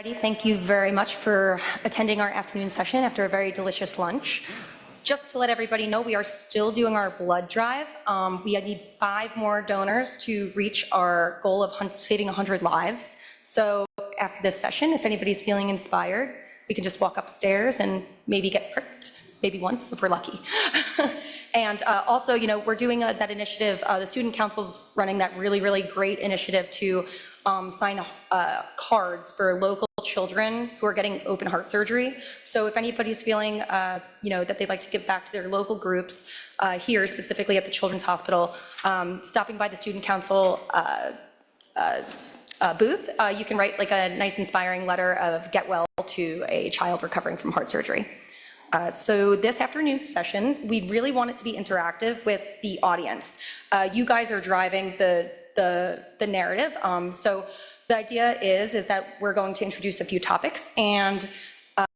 Thank you very much for attending our afternoon session after a very delicious lunch. Just to let everybody know, we are still doing our blood drive. We need 5 more donors to reach our goal of saving 100 lives. So after this session, if anybody's feeling inspired, we can just walk upstairs and maybe get pricked, maybe once if we're lucky. And also, you know, we're doing that initiative, the Student Council's running that really great initiative to sign cards for local children who are getting open heart surgery. So if anybody's feeling, you know, that they'd like to give back to their local groups here, specifically at the Children's Hospital, stopping by the Student Council booth, you can write like a nice inspiring letter of get well to a child recovering from heart surgery. So this afternoon's session, we really want it to be interactive with the audience. You guys are driving the narrative. So the idea is that we're going to introduce a few topics, and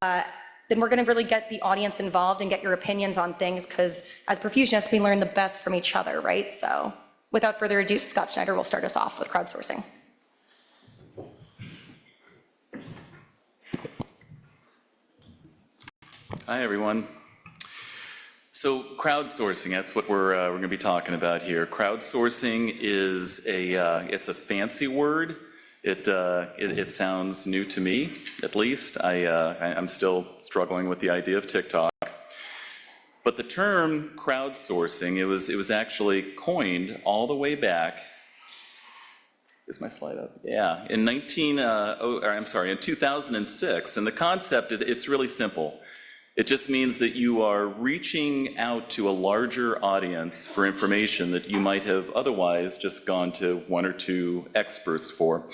then we're going to really get the audience involved and get your opinions on things, because as perfusionists, we learn the best from each other, right? So without further ado, Scott Snider will start us off with crowdsourcing. Hi, everyone. So crowdsourcing, that's what we're going to be talking about here. Crowdsourcing is it's a fancy word. It sounds new to me, at least. I'm still struggling with the idea of TikTok. But the term crowdsourcing, it was actually coined all the way back. Is my slide up? Yeah, in 2006. And the concept it's really simple. It just means that you are reaching out to a larger audience for information that you might have otherwise just gone to 1 or 2 experts for.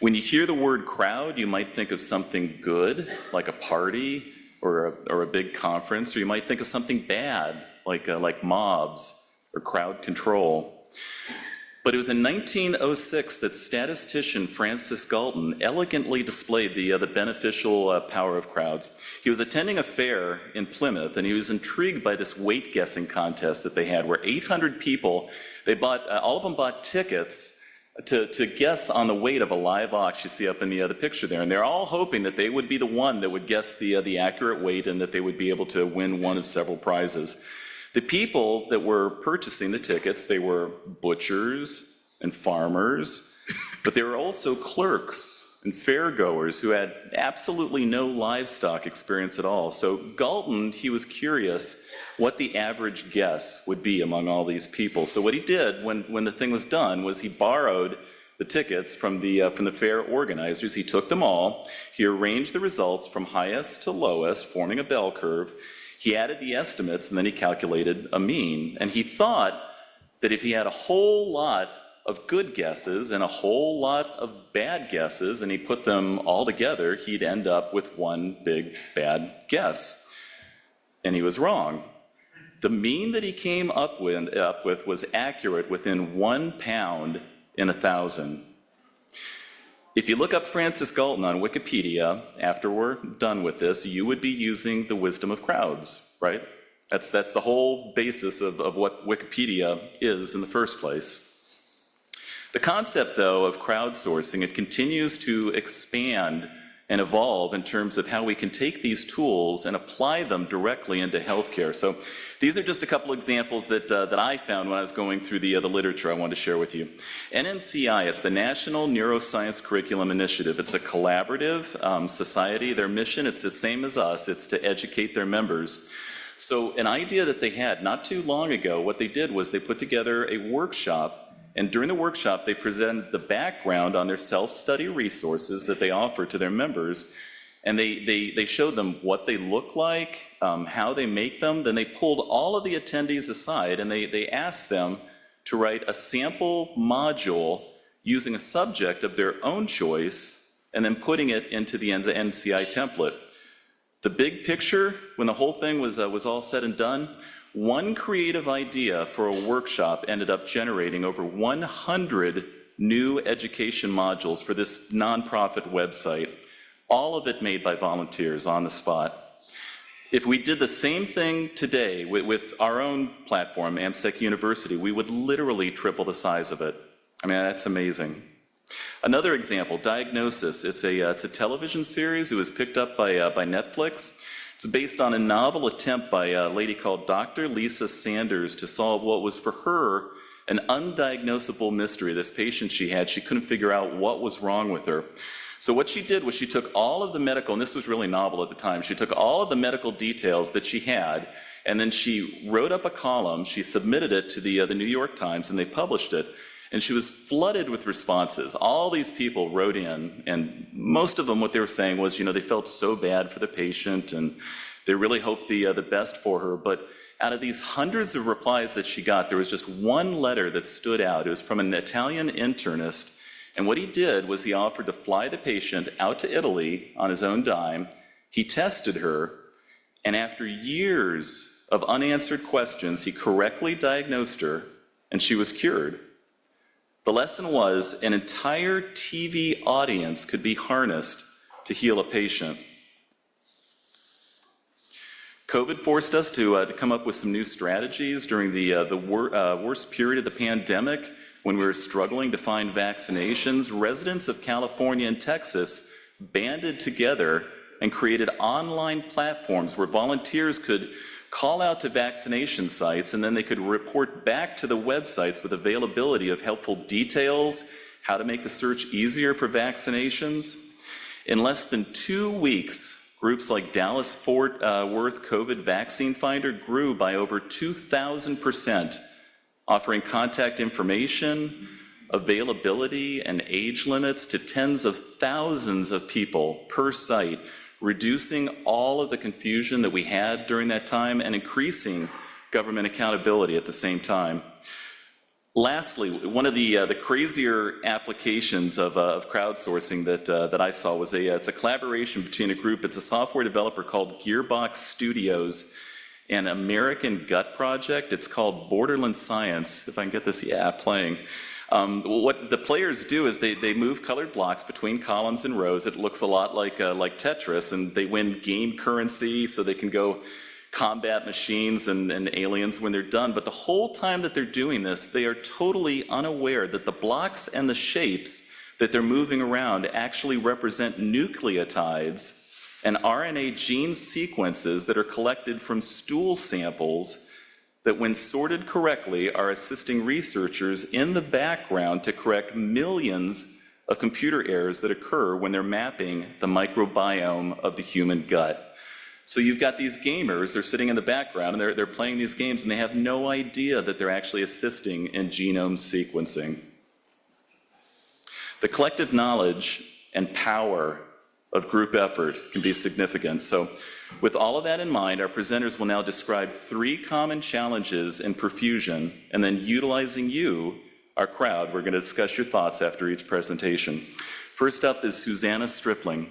When you hear the word crowd, you might think of something good, like a party or a big conference, or you might think of something bad, like mobs or crowd control. But it was in 1906 that statistician Francis Galton elegantly displayed the beneficial power of crowds. He was attending a fair in Plymouth, and he was intrigued by this weight guessing contest that they had, where 800 people, all of them bought tickets to guess on the weight of a live ox you see up in the picture there. And they're all hoping that they would be the one that would guess the accurate weight, and that they would be able to win one of several prizes. The people that were purchasing the tickets, they were butchers and farmers, but they were also clerks and fairgoers who had absolutely no livestock experience at all. So Galton, he was curious what the average guess would be among all these people. So what he did when the thing was done was he borrowed the tickets from the fair organizers. He took them all, he arranged the results from highest to lowest, forming a bell curve. He added the estimates, and then he calculated a mean. And he thought that if he had a whole lot of good guesses and a whole lot of bad guesses, and he put them all together, he'd end up with one big bad guess. And he was wrong. The mean that he came up with was accurate within 1 pound in 1,000. If you look up Francis Galton on Wikipedia, after we're done with this, you would be using the wisdom of crowds, right? That's the whole basis of what Wikipedia is in the first place. The concept, though, of crowdsourcing, it continues to expand and evolve in terms of how we can take these tools and apply them directly into healthcare. So these are just a couple examples that I found when I was going through the literature I wanted to share with you. NNCI, it's the National Neuroscience Curriculum Initiative. It's a collaborative society. Their mission, it's the same as us. It's to educate their members. So an idea that they had not too long ago, what they did was they put together a workshop. And during the workshop, they presented the background on their self-study resources that they offer to their members. And they showed them what they look like, how they make them. Then they pulled all of the attendees aside, and they asked them to write a sample module using a subject of their own choice, and then putting it into the NCI template. The big picture, when the whole thing was all said and done, one creative idea for a workshop ended up generating over 100 new education modules for this nonprofit website, all of it made by volunteers on the spot. If we did the same thing today with our own platform, AmSECT University, we would literally triple the size of it. I mean, that's amazing. Another example, Diagnosis. It's a television series. It was picked up by Netflix. It's based on a novel attempt by a lady called Dr. Lisa Sanders to solve what was for her an undiagnosable mystery. This patient she had, she couldn't figure out what was wrong with her. So what she did was she took all of the medical, and this was really novel at the time, she took all of the medical details that she had, and then she wrote up a column, she submitted it to the New York Times, and they published it. And she was flooded with responses. All these people wrote in, and most of them, what they were saying was, they felt so bad for the patient, and they really hoped the best for her. But out of these hundreds of replies that she got, there was just one letter that stood out. It was from an Italian internist, and what he did was he offered to fly the patient out to Italy on his own dime. He tested her, and after years of unanswered questions, he correctly diagnosed her, and she was cured. The lesson was an entire TV audience could be harnessed to heal a patient. COVID forced us to come up with some new strategies during the worst period of the pandemic when we were struggling to find vaccinations. Residents of California and Texas banded together and created online platforms where volunteers could call out to vaccination sites, and then they could report back to the websites with availability of helpful details, how to make the search easier for vaccinations. In less than 2 weeks, groups like Dallas-Fort Worth COVID Vaccine Finder grew by over 2,000%, offering contact information, availability, and age limits to tens of thousands of people per site, reducing all of the confusion that we had during that time and increasing government accountability at the same time. Lastly, one of the crazier applications of crowdsourcing that I saw was it's a collaboration between a group. It's a software developer called Gearbox Studios and American Gut Project. It's called Borderland Science, if I can get this, playing. What the players do is they move colored blocks between columns and rows. It looks a lot like Tetris, and they win game currency so they can go combat machines and aliens when they're done. But the whole time that they're doing this, they are totally unaware that the blocks and the shapes that they're moving around actually represent nucleotides and RNA gene sequences that are collected from stool samples that, when sorted correctly, are assisting researchers in the background to correct millions of computer errors that occur when they're mapping the microbiome of the human gut. So you've got these gamers, they're sitting in the background, and they're playing these games, and they have no idea that they're actually assisting in genome sequencing. The collective knowledge and power of group effort can be significant. So with all of that in mind, our presenters will now describe 3 common challenges in perfusion, and then utilizing you, our crowd, we're going to discuss your thoughts after each presentation. First up is Susana Stripling.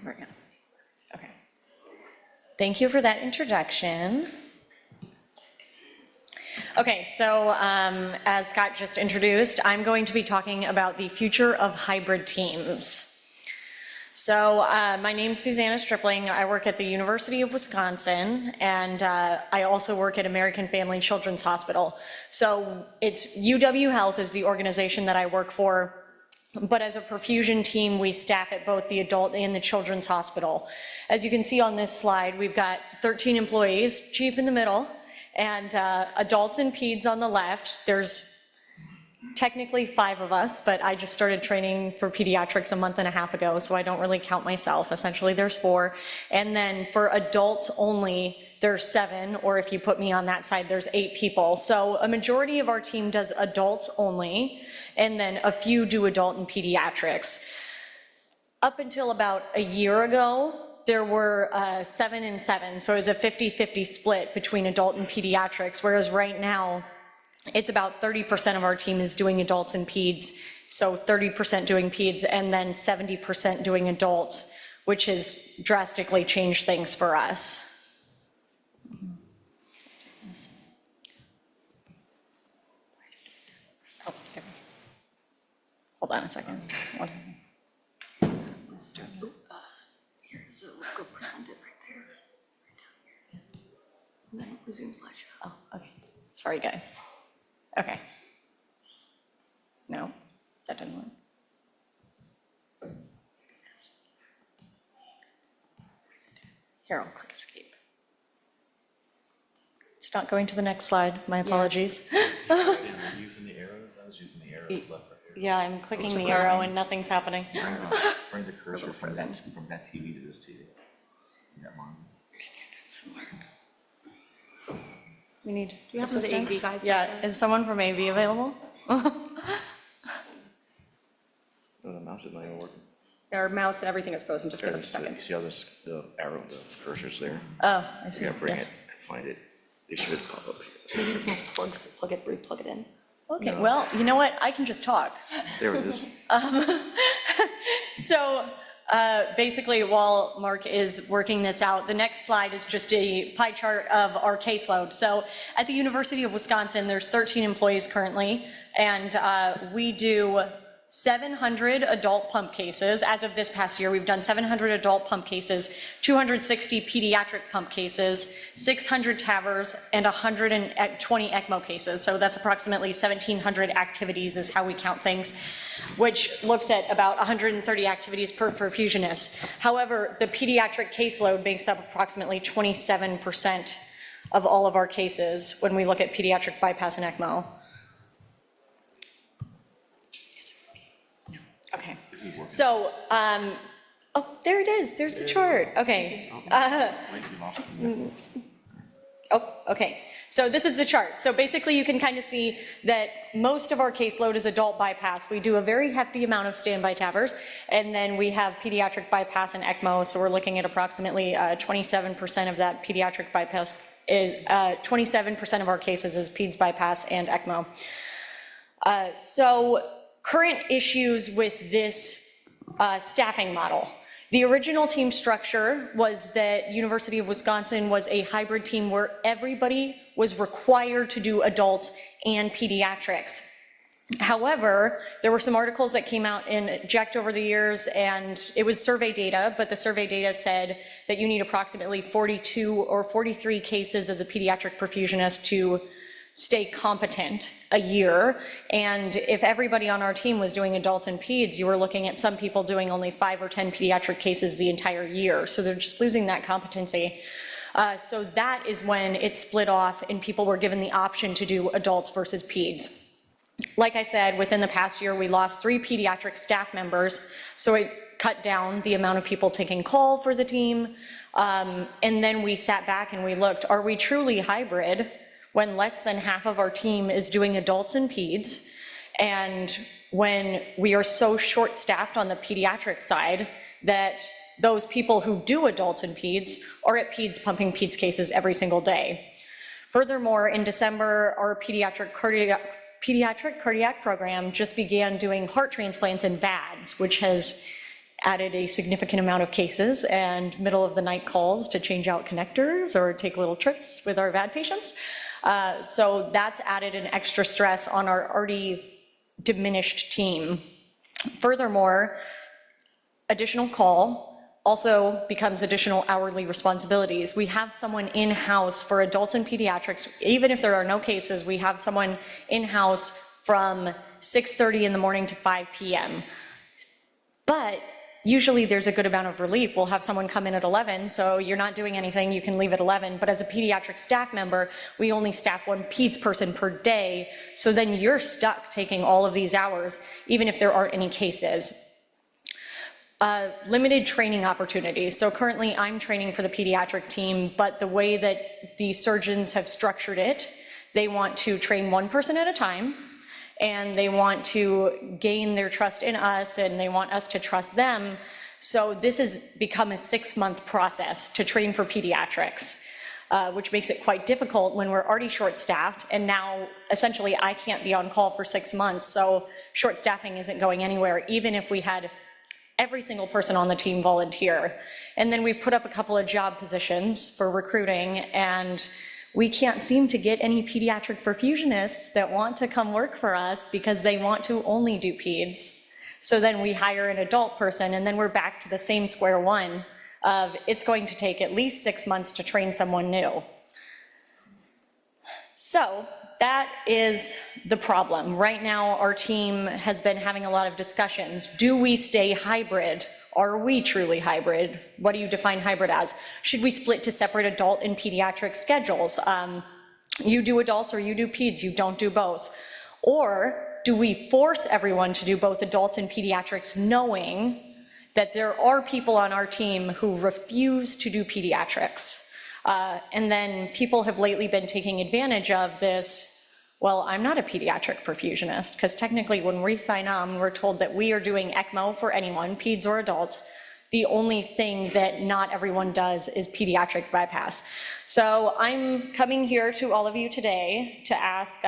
Here we go. Okay. Thank you for that introduction. Okay, so as Scott just introduced, I'm going to be talking about the future of hybrid teams. So my name's Susana Stripling. I work at the University of Wisconsin, and I also work at American Family Children's Hospital. So it's UW Health is the organization that I work for. But as a perfusion team, we staff at both the adult and the children's hospital. As you can see on this slide, we've got 13 employees, chief in the middle, and adults and peds on the left. There's technically 5 of us, but I just started training for pediatrics a month and a half ago, so I don't really count myself. Essentially, there's 4. And then for adults only, there's 7, or if you put me on that side, there's 8 people. So a majority of our team does adults only, and then a few do adult and pediatrics. Up until about a year ago, there were 7 and 7, so it was a 50-50 split between adult and pediatrics, whereas right now, it's about 30% of our team is doing adults and peds, so 30% doing peds, and then 70% doing adults, which has drastically changed things for us. Oh, there we go. Hold on a second. Here's a go present it right there. Right down here. And then resume slideshow. Oh, okay. Sorry, guys. Okay. No, that didn't work. Here, I'll click escape. It's not going to the next slide. My apologies. Using the arrows, I was using the arrows left right here. Yeah, I'm clicking the arrow and nothing's happening. Bring the cursor from that TV to this TV. That monitor. We need Do you have some of the assistance? AV guys back Yeah, there? is someone from AV available? No, the mouse is not even working. Our mouse and everything is frozen, just give us a You second. see how the arrow, the cursor's there? Oh, I see. You gotta bring Yes. it and find it. It should pop up here. Maybe we can plug it, re-plug it in. Okay, No. well, you know what? I can just talk. There it is. So basically, while Mark is working this out, the next slide is just a pie chart of our caseload. So at the University of Wisconsin, there's 13 employees currently, and we do 700 adult pump cases. As of this past year, we've done 700 adult pump cases, 260 pediatric pump cases, 600 TAVRs, and 120 ECMO cases. So that's approximately 1,700 activities is how we count things, which looks at about 130 activities per perfusionist. However, the pediatric caseload makes up approximately 27% of all of our cases when we look at pediatric bypass and ECMO. Okay, so, oh, there it is, there's the chart, okay. Oh, okay, so this is the chart. So basically you can kind of see that most of our caseload is adult bypass. We do a very hefty amount of standby TAVRs, and then we have pediatric bypass and ECMO, so we're looking at approximately 27% of that pediatric bypass is, 27% of our cases is peds bypass and ECMO. So current issues with this staffing model. The original team structure was that University of Wisconsin was a hybrid team where everybody was required to do adults and pediatrics. However, there were some articles that came out in JECT over the years, and it was survey data, but the survey data said that you need approximately 42 or 43 cases as a pediatric perfusionist to stay competent a year, and if everybody on our team was doing adults and peds, you were looking at some people doing only 5 or 10 pediatric cases the entire year, so they're just losing that competency. So that is when it split off and people were given the option to do adults versus peds. Like I said, within the past year, we lost 3 pediatric staff members, so it cut down the amount of people taking call for the team, and then we sat back and we looked, are we truly hybrid when less than half of our team is doing adults and peds, and when we are so short-staffed on the pediatric side that those people who do adults and peds are at peds pumping peds cases every single day. Furthermore, in December, our pediatric cardiac program just began doing heart transplants and VADs, which has added a significant amount of cases and middle of the night calls to change out connectors or take little trips with our VAD patients. So that's added an extra stress on our already diminished team. Furthermore, additional call also becomes additional hourly responsibilities. We have someone in-house for adults and pediatrics. Even if there are no cases, we have someone in-house from 6:30 in the morning to 5 p.m. But usually there's a good amount of relief. We'll have someone come in at 11, so you're not doing anything, you can leave at 11. But as a pediatric staff member, we only staff 1 peds person per day, so then you're stuck taking all of these hours, even if there aren't any cases. Limited training opportunities. So currently I'm training for the pediatric team, but the way that the surgeons have structured it, they want to train 1 person at a time, and they want to gain their trust in us, and they want us to trust them. So this has become a 6-month process to train for pediatrics, which makes it quite difficult when we're already short-staffed, and now essentially I can't be on call for 6 months, so short staffing isn't going anywhere, even if we had every single person on the team volunteer. And then we've put up a couple of job positions for recruiting, and we can't seem to get any pediatric perfusionists that want to come work for us because they want to only do peds. So then we hire an adult person, and then we're back to the same square one of it's going to take at least 6 months to train someone new. So that is the problem. Right now, our team has been having a lot of discussions. Do we stay hybrid? Are we truly hybrid? What do you define hybrid as? Should we split to separate adult and pediatric schedules? You do adults or you do peds, you don't do both. Or do we force everyone to do both adults and pediatrics, knowing that there are people on our team who refuse to do pediatrics? And then people have lately been taking advantage of this. Well, I'm not a pediatric perfusionist, because technically when we sign on, we're told that we are doing ECMO for anyone, peds or adults. The only thing that not everyone does is pediatric bypass. So I'm coming here to all of you today to ask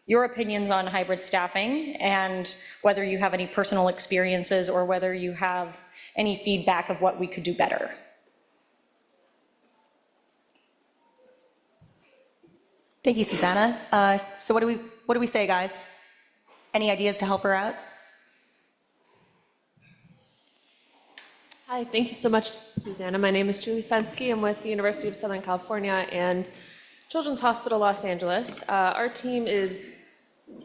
your opinions on hybrid staffing, and whether you have any personal experiences or whether you have any feedback of what we could do better. Thank you, Susana. So what do we say, guys? Any ideas to help her out? Hi, thank you so much, Susana. My name is Julie Fensky. I'm with the University of Southern California and Children's Hospital Los Angeles. Our team is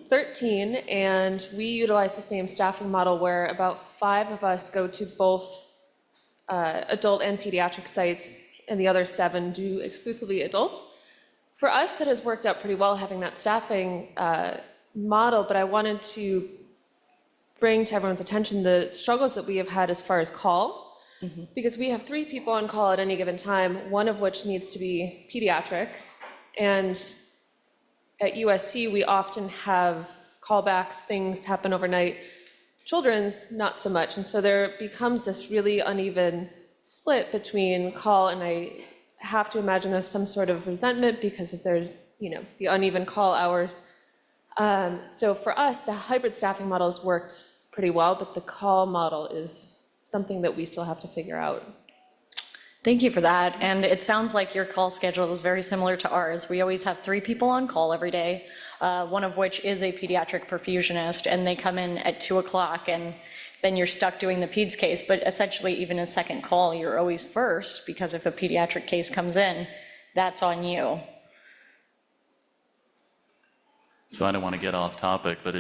13, and we utilize the same staffing model where about 5 of us go to both adult and pediatric sites, and the other 7 do exclusively adults. For us, that has worked out pretty well, having that staffing model, but I wanted to bring to everyone's attention the struggles that we have had as far as call. Because we have 3 people on call at any given time, one of which needs to be pediatric. And at USC, we often have callbacks, things happen overnight. Children's, not so much. And so there becomes this really uneven split between call, and I have to imagine there's some sort of resentment because of their, the uneven call hours. So for us, the hybrid staffing model has worked pretty well, but the call model is something that we still have to figure out. Thank you for that. And it sounds like your call schedule is very similar to ours. We always have 3 people on call every day, one of which is a pediatric perfusionist, and they come in at 2 o'clock, and then you're stuck doing the peds case. But essentially, even a second call, you're always first, because if a pediatric case comes in, that's on you. So I don't want to get off topic, but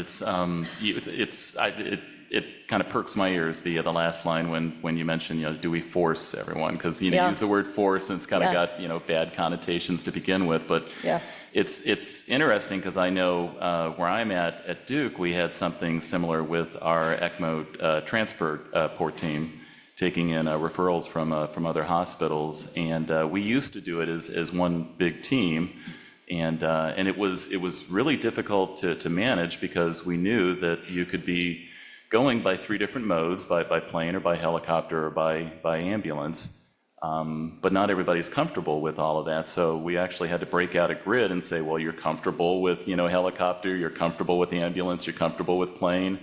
it kind of perks my ears, the last line when you mention, do we force everyone? Because you use the word force, and it's kind of got bad connotations to begin with. But it's interesting, because I know where I'm at Duke, we had something similar with our ECMO transport team, taking in referrals from other hospitals, and we used to do it as one big team. And it was really difficult to manage, because we knew that you could be going by 3 different modes, by plane or by helicopter or by ambulance, but not everybody's comfortable with all of that. So we actually had to break out a grid and say, well, you're comfortable with helicopter, you're comfortable with the ambulance, you're comfortable with plane.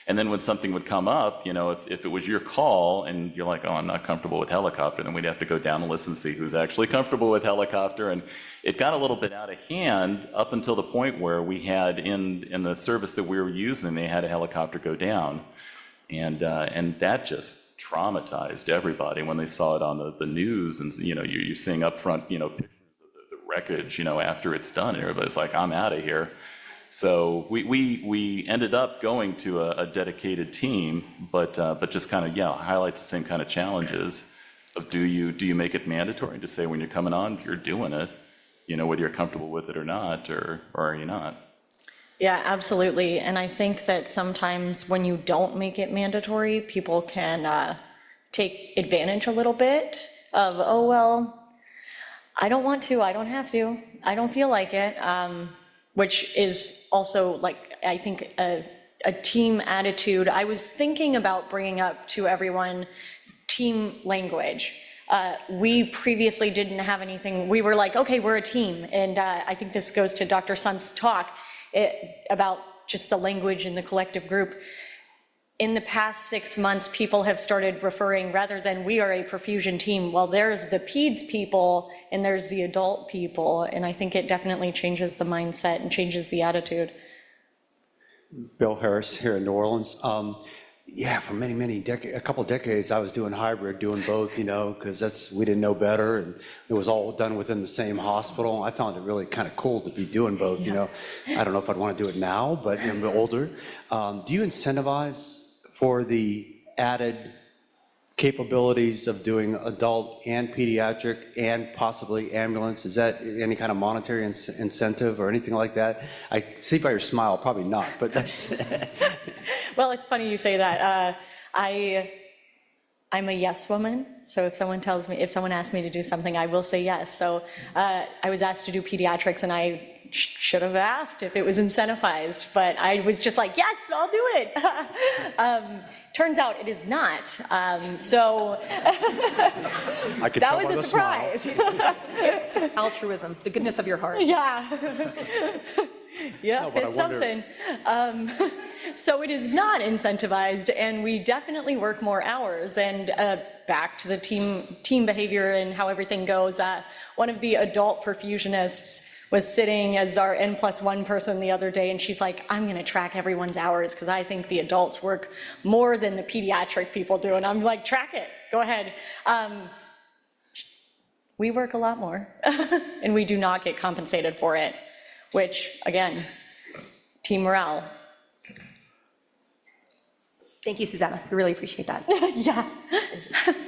And then when something would come up, if it was your call and you're like, oh, I'm not comfortable with helicopter, then we'd have to go down and listen and see who's actually comfortable with helicopter. And it got a little bit out of hand up until the point where we had in the service that we were using, they had a helicopter go down. And that just traumatized everybody when they saw it on the news. And you're seeing up front, pictures of the wreckage, after it's done. And everybody's like, I'm out of here. So we ended up going to a dedicated team, but just kind of highlights the same kind of challenges of do you make it mandatory to say when you're coming on you're doing it, whether you're comfortable with it or not, or are you not? Yeah, absolutely. And I think that sometimes when you don't make it mandatory, people can take advantage a little bit of, oh well, I don't want to, I don't have to, I don't feel like it. Which is also, like, I think a team attitude. I was thinking about bringing up to everyone team language. We previously didn't have anything. We were like, okay, we're a team. And I think this goes to Dr. Sun's talk about just the language in the collective group. In the past 6 months, people have started referring, rather than we are a perfusion team, well, there's the peds people and there's the adult people. And I think it definitely changes the mindset and changes the attitude. Bill Harris here in New Orleans. Yeah, for many decades, a couple decades, I was doing hybrid, doing both, because we didn't know better, and it was all done within the same hospital. I found it really kind of cool to be doing both, I don't know if I'd want to do it now, but I'm older. Do you incentivize for the added capabilities of doing adult and pediatric and possibly ambulance? Is that any kind of monetary incentive or anything like that? I see by your smile, probably not, but that's... Well, it's funny you say that. I'm a yes woman, so if someone asks me to do something, I will say yes. So I was asked to do pediatrics, and I should have asked if it was incentivized, but I was just like, yes, I'll do it. Turns out it is not. So I could that tell was by a the smile. surprise. It's altruism, the goodness of your heart. Yeah. Yeah, No, but it's I wonder- something. So it is not incentivized, and we definitely work more hours. And back to the team behavior and how everything goes, one of the adult perfusionists was sitting as our N+1 person the other day, and she's like, I'm gonna track everyone's hours because I think the adults work more than the pediatric people do. And I'm like, track it, go ahead. We work a lot more, and we do not get compensated for it, which, again, team morale. Thank you, Susana. We really appreciate that. Yeah.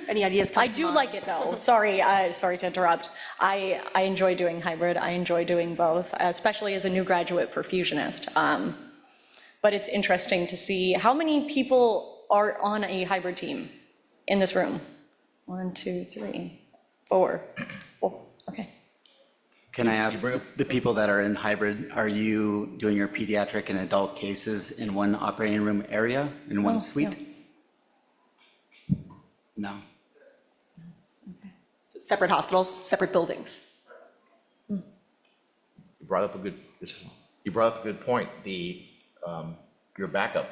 Any ideas come I to do mind? like it though. Sorry to interrupt. I enjoy doing hybrid. I enjoy doing both, especially as a new graduate perfusionist. But it's interesting to see how many people are on a hybrid team in this room. 1, 2, 3, 4. Okay. Can I ask, the people that are in hybrid, are you doing your pediatric and adult cases in one operating room area, in one suite? No. So separate hospitals, separate buildings. You brought up a good point. Your backup.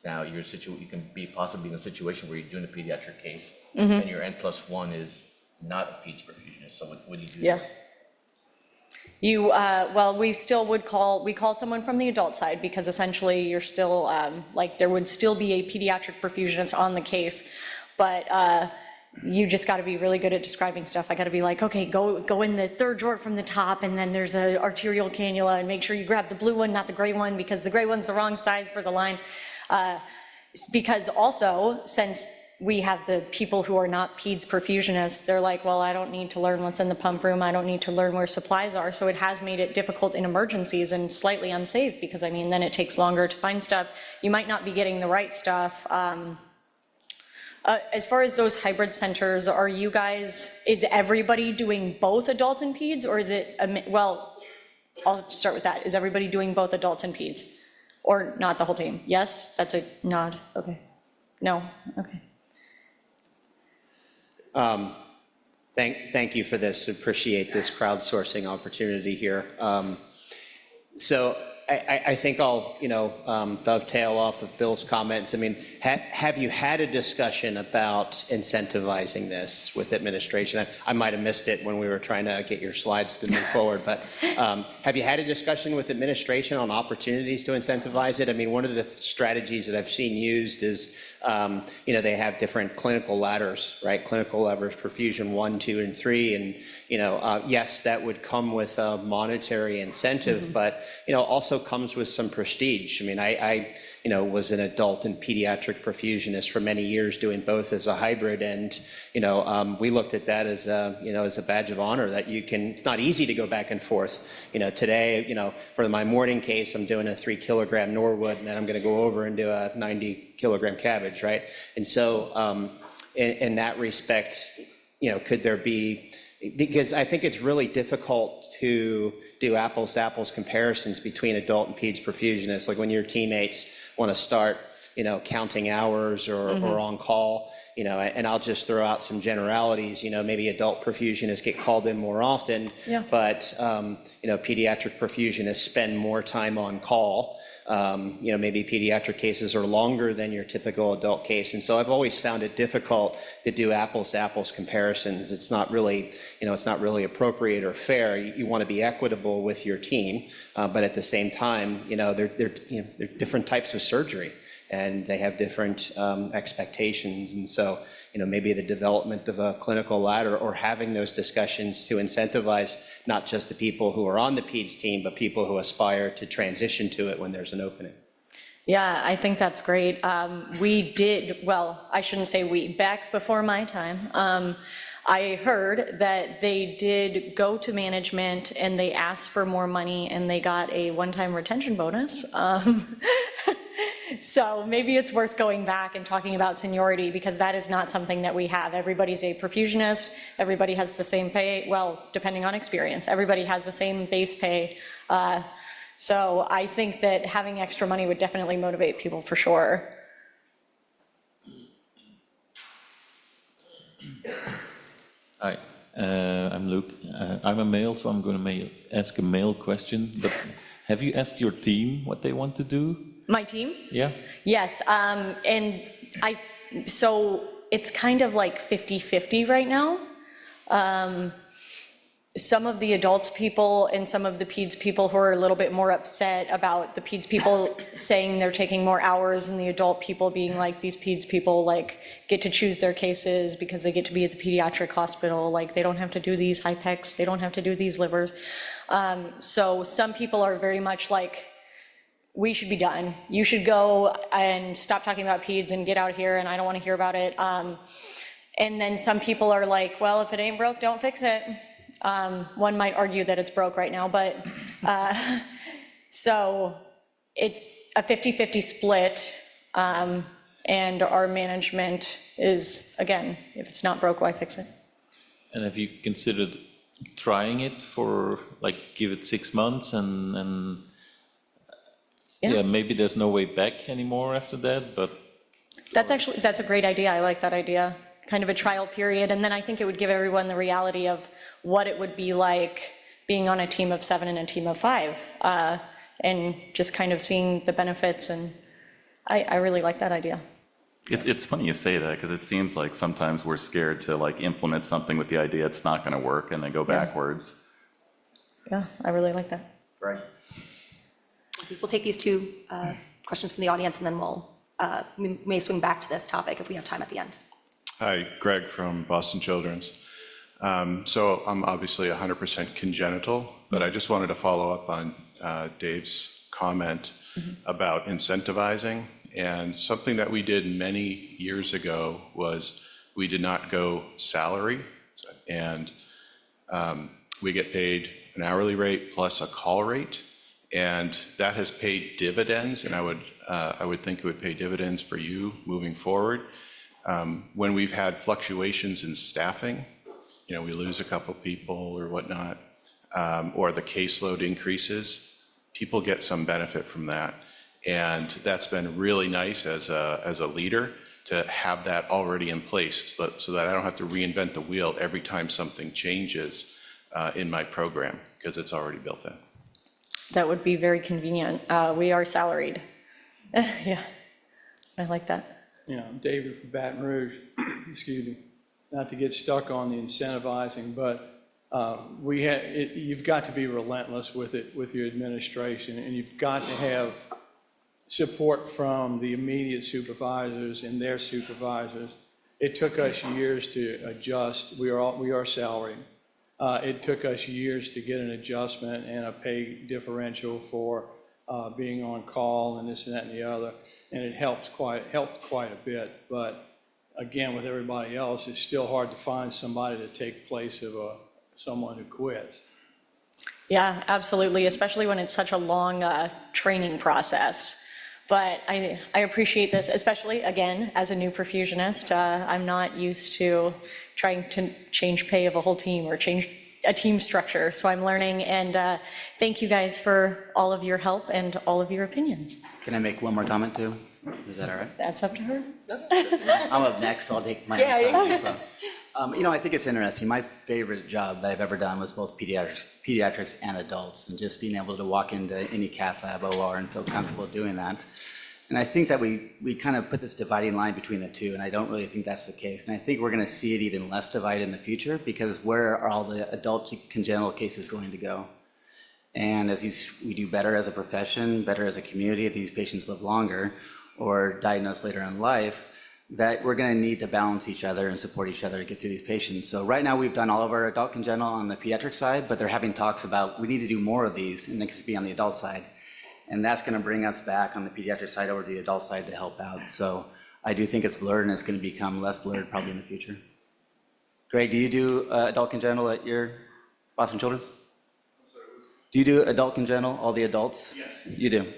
Now you can be possibly in a situation where you're doing a pediatric case and your N+1 is not a peds perfusionist. So what do you do? Yeah. Well, we still would we call someone from the adult side, because essentially you're still, there would still be a pediatric perfusionist on the case, but you just gotta be really good at describing stuff. I gotta be like, okay, go in the third drawer from the top, and then there's a arterial cannula, and make sure you grab the blue one, not the gray one, because the gray one's the wrong size for the line. Because also, since we have the people who are not peds perfusionists, they're like, well, I don't need to learn what's in the pump room, I don't need to learn where supplies are, so it has made it difficult in emergencies and slightly unsafe, because I mean, then it takes longer to find stuff. You might not be getting the right stuff. As far as those hybrid centers, is everybody doing both adults and peds, or is it, well, I'll start with that. Is everybody doing both adults and peds? Or not the whole team? Yes, that's a nod, okay. No, okay. Thank you for this. Appreciate this crowdsourcing opportunity here. So I think I'll dovetail off of Bill's comments. I mean, have you had a discussion about incentivizing this with administration? I might have missed it when we were trying to get your slides to move forward, but have you had a discussion with administration on opportunities to incentivize it? I mean, one of the strategies that I've seen used is they have different clinical ladders, right? Clinical levers, perfusion 1, 2, and 3, and yes, that would come with a monetary incentive, but also comes with some prestige. I mean, I was an adult and pediatric perfusionist for many years, doing both as a hybrid, and we looked at that as a badge of honor that you can. It's not easy to go back and forth. Today, for my morning case, I'm doing a 3-kilogram Norwood, and then I'm going to go over and do a 90-kilogram cabbage, right? And so, in that respect, could there be? Because I think it's really difficult to do apples to apples comparisons between adult and peds perfusionists. Like when your teammates want to start, counting hours or on call, and I'll just throw out some generalities, maybe adult perfusionists get called in more often, but, pediatric perfusionists spend more time on call. Maybe pediatric cases are longer than your typical adult case. And so I've always found it difficult to do apples to apples comparisons. It's not really, appropriate or fair. You want to be equitable with your team, but at the same time, they're different types of surgery. and they have different expectations. And so, maybe the development of a clinical ladder or having those discussions to incentivize not just the people who are on the PEDS team, but people who aspire to transition to it when there's an opening. Yeah, I think that's great. We did, well, I shouldn't say we, back before my time, I heard that they did go to management and they asked for more money and they got a one-time retention bonus. So maybe it's worth going back and talking about seniority, because that is not something that we have. Everybody's a perfusionist, everybody has the same pay, well, depending on experience, everybody has the same base pay. So I think that having extra money would definitely motivate people for sure. Hi, I'm Luke. I'm a male, so I'm going to ask a male question. But have you asked your team what they want to do? My team? Yeah? Yes, and so it's kind of like 50-50 right now. Some of the adults people and some of the PEDS people who are a little bit more upset about the PEDS people saying they're taking more hours, and the adult people being like, these PEDS people like get to choose their cases because they get to be at the pediatric hospital, like they don't have to do these HIPECs, they don't have to do these livers. So some people are very much like, we should be done. You should go and stop talking about PEDS and get out here, and I don't want to hear about it. And then some people are like, well, if it ain't broke, don't fix it. One might argue that it's broke right now, but so it's a 50-50 split, and our management is, again, if it's not broke, why fix it? And have you considered trying it for, like, give it 6 months and yeah, maybe there's no way back anymore after that, but... That's a great idea. I like that idea. Kind of a trial period, and then I think it would give everyone the reality of what it would be like being on a team of 7 and a team of 5, and just kind of seeing the benefits, and I really like that idea. It's funny you say that, because it seems like sometimes we're scared to like implement something with the idea it's not going to work and then go backwards. Yeah, I really like that. Right. We'll take these two questions from the audience, and then we may swing back to this topic if we have time at the end. Hi, Greg from Boston Children's. So I'm obviously 100% congenital, but I just wanted to follow up on Dave's comment about incentivizing. And something that we did many years ago was we did not go salary, and we get paid an hourly rate plus a call rate, and that has paid dividends, and I would think it would pay dividends for you moving forward. When we've had fluctuations in staffing, we lose a couple people or whatnot, or the caseload increases, people get some benefit from that. And that's been really nice as a leader to have that already in place so that I don't have to reinvent the wheel every time something changes in my program, because it's already built in. That would be very convenient. We are salaried. Yeah, I like that. David from Baton Rouge, excuse me, not to get stuck on the incentivizing, but you've got to be relentless with it, with your administration, and you've got to have support from the immediate supervisors and their supervisors. It took us years to adjust. We are salaried. It took us years to get an adjustment and a pay differential for being on call and this and that and the other. And it helped quite a bit, but again, with everybody else, it's still hard to find somebody to take place of someone who quits. Yeah, absolutely, especially when it's such a long training process. But I appreciate this, especially, again, as a new perfusionist. I'm not used to trying to change pay of a whole team or change a team structure, so I'm learning, and thank you guys for all of your help and all of your opinions. Can I make one more comment too? Is that all right? That's up to her. I'm up next, so I'll take my own time. So. I think it's interesting. My favorite job that I've ever done was both pediatrics and adults, and just being able to walk into any cath lab OR and feel comfortable doing that. And I think that we kind of put this dividing line between the two, and I don't really think that's the case. And I think we're going to see it even less divided in the future, because where are all the adult congenital cases going to go? And as we do better as a profession, better as a community, these patients live longer, or diagnosed later in life, that we're going to need to balance each other and support each other to get through these patients. So right now, we've done all of our adult congenital on the pediatric side, but they're having talks about we need to do more of these, and next to be on the adult side. And that's going to bring us back on the pediatric side over to the adult side to help out. So I do think it's blurred, and it's going to become less blurred probably in the future. Greg, do you do adult congenital at your Boston Children's? Do you do adult congenital, all the adults? Yes. You do?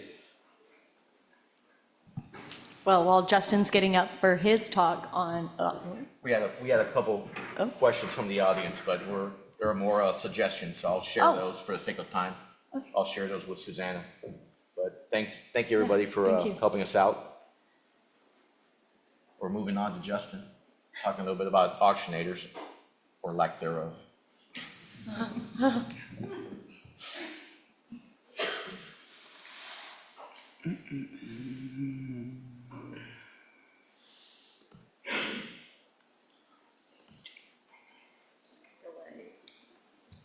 Well, while Justin's getting up for his talk on, We had a couple questions from the audience, but there are more suggestions, so I'll share those for the sake of time. I'll share those with Susana. But thank you, everybody, for thank you. helping us out. We're moving on to Justin, talking a little bit about oxygenators, or lack thereof.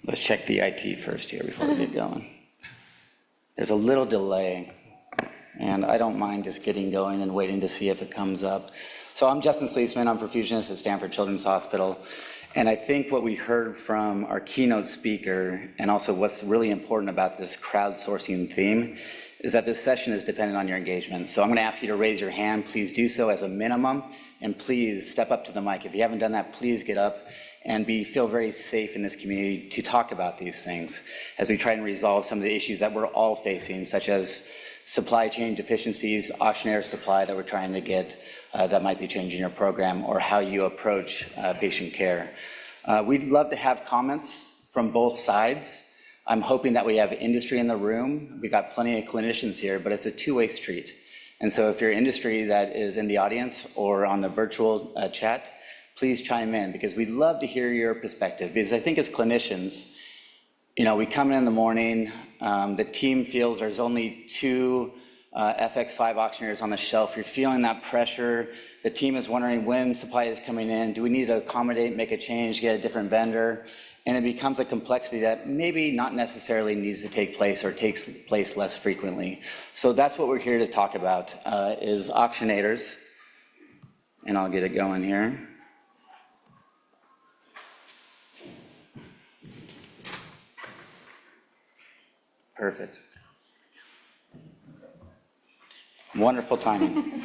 Let's check the IT first here before we get going. There's a little delay, and I don't mind just getting going and waiting to see if it comes up. So I'm Justin Sleasman, I'm perfusionist at Stanford Children's Hospital, and I think what we heard from our keynote speaker, and also what's really important about this crowdsourcing theme, is that this session is dependent on your engagement. So I'm going to ask you to raise your hand. Please do so as a minimum, and please step up to the mic. If you haven't done that, please get up and feel very safe in this community to talk about these things as we try and resolve some of the issues that we're all facing, such as supply chain deficiencies, oxygenator supply that we're trying to get that might be changing your program, or how you approach patient care. We'd love to have comments from both sides. I'm hoping that we have industry in the room. We've got plenty of clinicians here, but it's a two-way street. And so if you're industry that is in the audience or on the virtual chat, please chime in, because we'd love to hear your perspective. Because I think as clinicians, we come in the morning, the team feels there's only 2 FX5 oxygenators on the shelf. You're feeling that pressure. The team is wondering when supply is coming in. Do we need to accommodate, make a change, get a different vendor? And it becomes a complexity that maybe not necessarily needs to take place, or takes place less frequently. So that's what we're here to talk about, is oxygenators. And I'll get it going here. Perfect. Wonderful timing.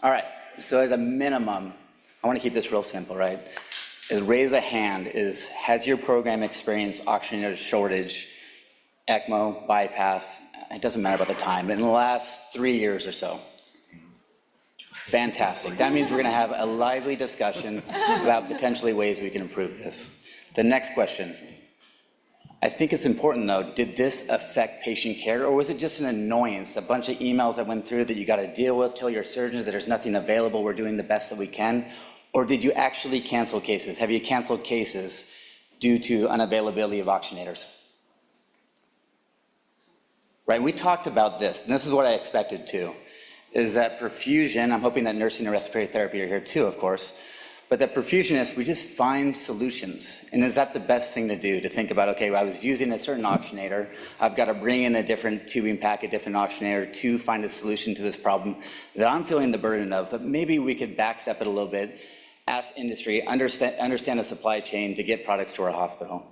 All right, so at a minimum, I want to keep this real simple, right? Is raise a hand, has your program experienced oxygenator shortage, ECMO, bypass, it doesn't matter about the time, but in the last 3 years or so? Fantastic. That means we're going to have a lively discussion about potentially ways we can improve this. The next question. I think it's important though, did this affect patient care, or was it just an annoyance, a bunch of emails that went through that you got to deal with, tell your surgeons that there's nothing available, we're doing the best that we can? Or did you actually cancel cases? Have you canceled cases due to unavailability of oxygenators? Right, we talked about this, and this is what I expected too, is that perfusion, I'm hoping that nursing and respiratory therapy are here too, of course, but that perfusionists, we just find solutions. And is that the best thing to do? To think about, okay, well, I was using a certain oxygenator, I've got to bring in a different tubing pack, a different oxygenator to find a solution to this problem that I'm feeling the burden of, but maybe we could backstep it a little bit, ask industry, understand the supply chain to get products to our hospital.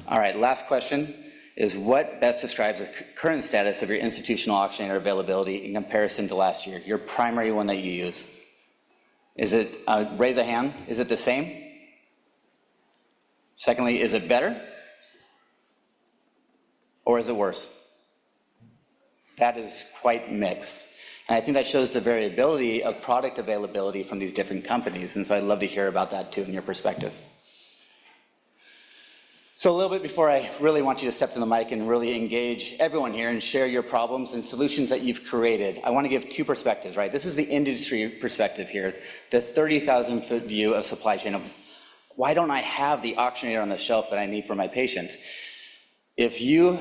All right, last question is, what best describes the current status of your institutional oxygenator availability in comparison to last year, your primary one that you use? Is it, raise a hand, is it the same? Secondly, is it better? Or is it worse? That is quite mixed. And I think that shows the variability of product availability from these different companies. And so I'd love to hear about that too in your perspective. So a little bit before I really want you to step to the mic and really engage everyone here and share your problems and solutions that you've created, I want to give 2 perspectives, right? This is the industry perspective here, the 30,000-foot view of supply chain of why don't I have the oxygenator on the shelf that I need for my patient? If you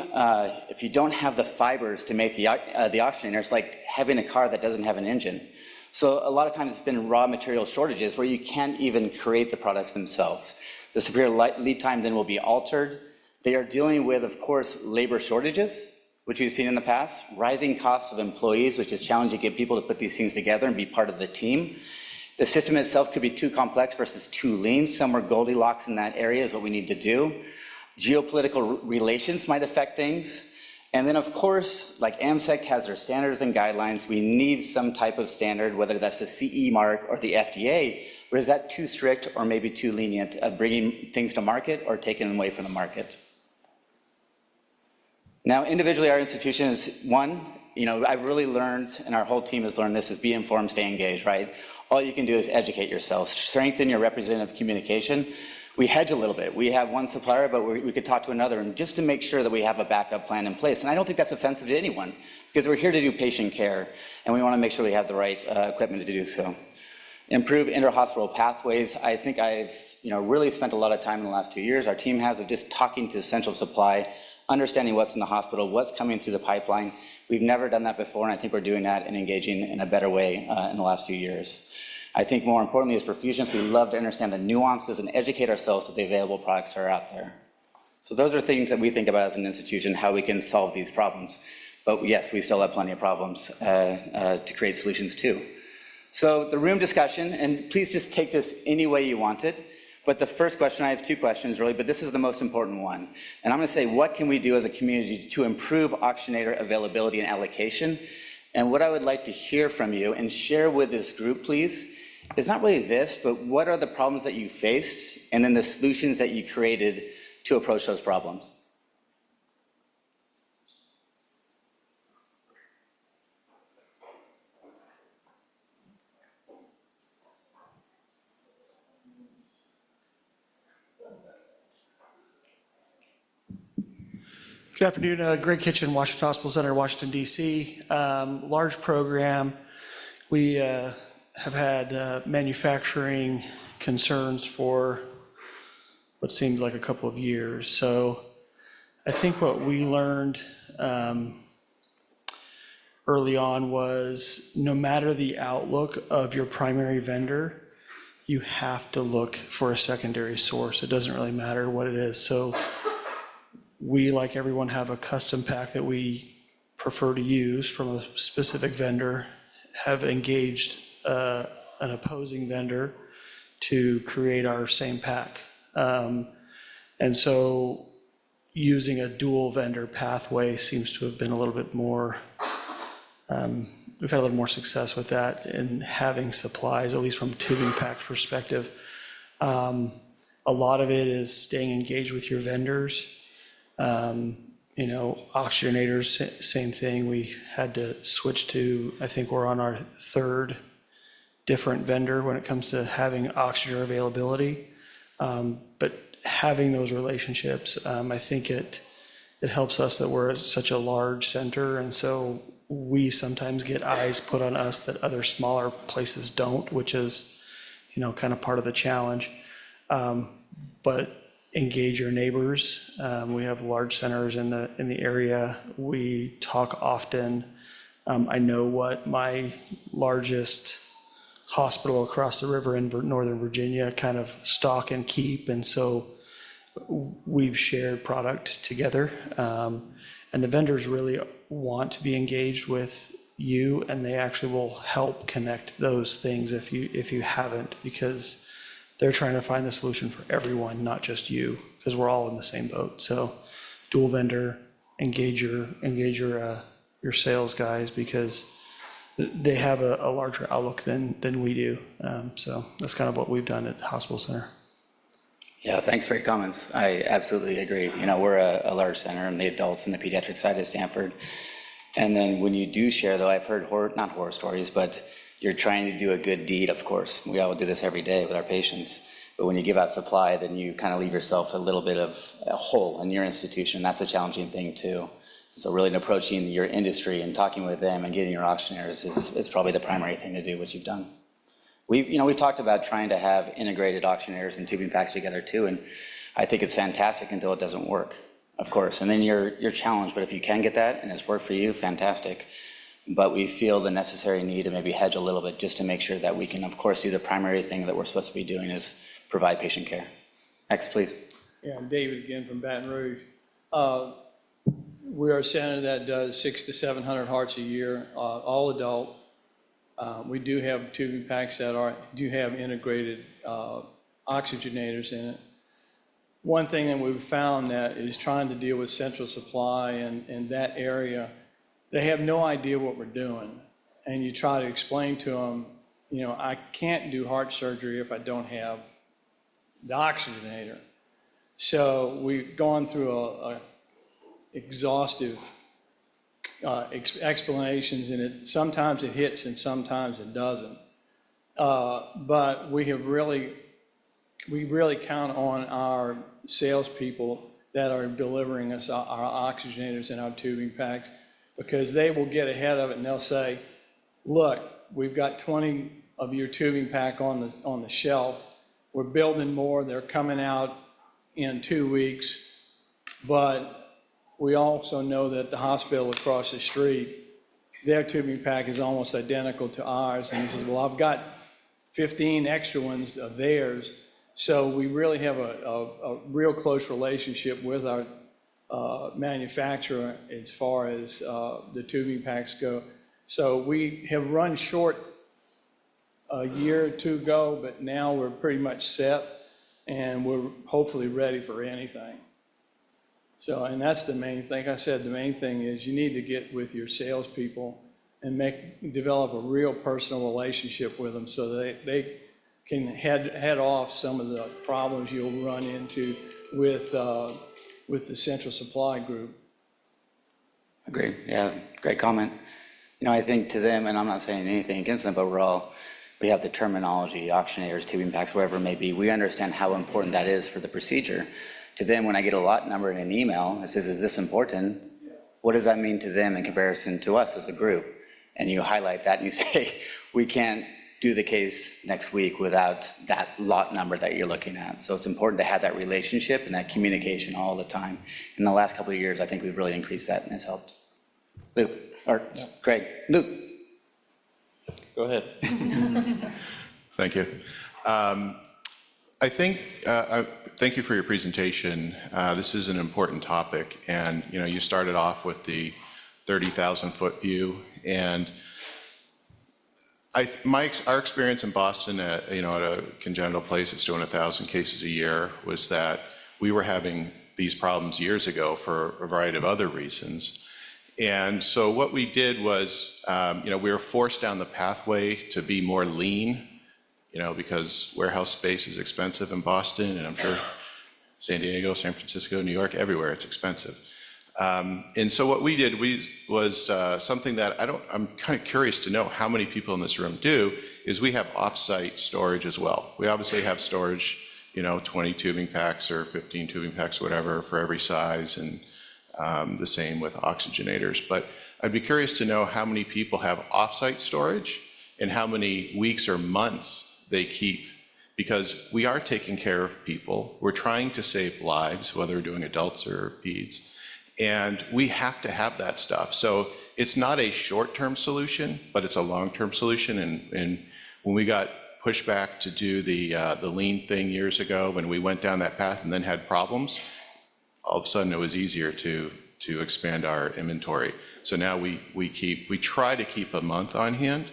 don't have the fibers to make the oxygenator, it's like having a car that doesn't have an engine. So a lot of times it's been raw material shortages where you can't even create the products themselves. The superior lead time then will be altered. They are dealing with, of course, labor shortages, which we've seen in the past, rising costs of employees, which is challenging to get people to put these things together and be part of the team. The system itself could be too complex versus too lean. Somewhere Goldilocks in that area is what we need to do. Geopolitical relations might affect things. And then, of course, like AmSECT has their standards and guidelines, we need some type of standard, whether that's the CE mark or the FDA, but is that too strict or maybe too lenient of bringing things to market or taking them away from the market? Now, individually, our institution is one, I've really learned, and our whole team has learned this, is be informed, stay engaged, right? All you can do is educate yourself, strengthen your representative communication. We hedge a little bit. We have one supplier, but we could talk to another, and just to make sure that we have a backup plan in place. And I don't think that's offensive to anyone, because we're here to do patient care, and we want to make sure we have the right equipment to do so. Improve inter-hospital pathways. I think I've really spent a lot of time in the last 2 years, our team has, of just talking to essential supply, understanding what's in the hospital, what's coming through the pipeline. We've never done that before, and I think we're doing that and engaging in a better way in the last few years. I think more importantly as perfusionists, we love to understand the nuances and educate ourselves of the available products that are out there. So those are things that we think about as an institution, how we can solve these problems. But yes, we still have plenty of problems to create solutions too. So the room discussion, and please just take this any way you want it. But the first question, I have two questions really, but this is the most important one. And I'm going to say, what can we do as a community to improve oxygenator availability and allocation? And what I would like to hear from you and share with this group, please, is not really this, but what are the problems that you faced and then the solutions that you created to approach those problems? Good afternoon, Greg Kitchen, Washington Hospital Center, Washington, D.C. Large program. We have had manufacturing concerns for what seems like a couple of years. So I think what we learned early on was no matter the outlook of your primary vendor, you have to look for a secondary source. It doesn't really matter what it is. So we, like everyone, have a custom pack that we prefer to use from a specific vendor, have engaged an opposing vendor to create our same pack. And so using a dual vendor pathway seems to have been a little bit more, we've had a little more success with that in having supplies, at least from a tubing pack perspective. A lot of it is staying engaged with your vendors. Oxygenators, same thing. We had to switch to, I think we're on our third different vendor when it comes to having oxygenator availability. But having those relationships, I think it helps us that we're such a large center. And so we sometimes get eyes put on us that other smaller places don't, which is, kind of part of the challenge. But engage your neighbors. We have large centers in the area. We talk often. I know what my largest hospital across the river in Northern Virginia kind of stock and keep, and so we've shared product together. And the vendors really want to be engaged with you, and they actually will help connect those things if you haven't, because they're trying to find the solution for everyone, not just you, because we're all in the same boat. So dual vendor, engage your sales guys, because they have a larger outlook than we do. So that's kind of what we've done at the hospital center. Yeah, thanks for your comments. I absolutely agree. We're a large center in the adults and the pediatric side at Stanford. And then when you do share, though, I've heard not horror stories, but you're trying to do a good deed, of course. We all do this every day with our patients. But when you give out supply, then you kind of leave yourself a little bit of a hole in your institution. That's a challenging thing too. So really approaching your industry and talking with them and getting your auctioneers is probably the primary thing to do, what you've done. We've talked about trying to have integrated auctioneers and tubing packs together too, and I think it's fantastic until it doesn't work, of course. And then you're challenged, but if you can get that and it's worked for you, fantastic. But we feel the necessary need to maybe hedge a little bit just to make sure that we can, of course, do the primary thing that we're supposed to be doing is provide patient care. Next, please. Yeah, I'm David again from Baton Rouge. We are a center that does 600 to 700 hearts a year, all adult. We do have tubing packs that do have integrated oxygenators in it. One thing that we've found that is trying to deal with central supply and that area, they have no idea what we're doing. And you try to explain to them, you know, I can't do heart surgery if I don't have the oxygenator. So we've gone through a exhaustive explanations, and sometimes it hits and sometimes it doesn't. But we really count on our salespeople that are delivering us our oxygenators and our tubing packs, because they will get ahead of it and they'll say, look, we've got 20 of your tubing pack on the shelf. We're building more. They're coming out in 2 weeks. But we also know that the hospital across the street, their tubing pack is almost identical to ours. And he says, well, I've got 15 extra ones of theirs. So we really have a real close relationship with our manufacturer as far as the tubing packs go. So we have run short a year or two ago, but now we're pretty much set and we're hopefully ready for anything. So, and that's the main thing. Like I said, the main thing is you need to get with your salespeople and develop a real personal relationship with them so they can head off some of the problems you'll run into with the central supply group. Agreed. Yeah, great comment. You know, I think to them, and I'm not saying anything against them, but we have the terminology, oxygenators, tubing packs, whatever it may be. We understand how important that is for the procedure. To them, when I get a lot number in an email that says, is this important? What does that mean to them in comparison to us as a group? And you highlight that and you say, we can't do the case next week without that lot number that you're looking at. So it's important to have that relationship and that communication all the time. In the last couple of years, I think we've really increased that and it's helped. Luke, or Greg, Luke. Go ahead. Thank you. I think, thank you for your presentation. This is an important topic, and you know, you started off with the 30,000-foot view, and our experience in Boston at a congenital place that's doing 1,000 cases a year was that we were having these problems years ago for a variety of other reasons. And so what we did was, we were forced down the pathway to be more lean, because warehouse space is expensive in Boston, and I'm sure San Diego, San Francisco, New York, everywhere it's expensive. And so what we did was something that I'm kind of curious to know how many people in this room do, is we have off-site storage as well. We obviously have storage, 20 tubing packs or 15 tubing packs, whatever, for every size, and the same with oxygenators. But I'd be curious to know how many people have off-site storage and how many weeks or months they keep, because we are taking care of people. We're trying to save lives, whether we're doing adults or peds, and we have to have that stuff. So it's not a short-term solution, but it's a long-term solution. And when we got pushed back to do the lean thing years ago, when we went down that path and then had problems, all of a sudden it was easier to expand our inventory. So now we try to keep a month on hand.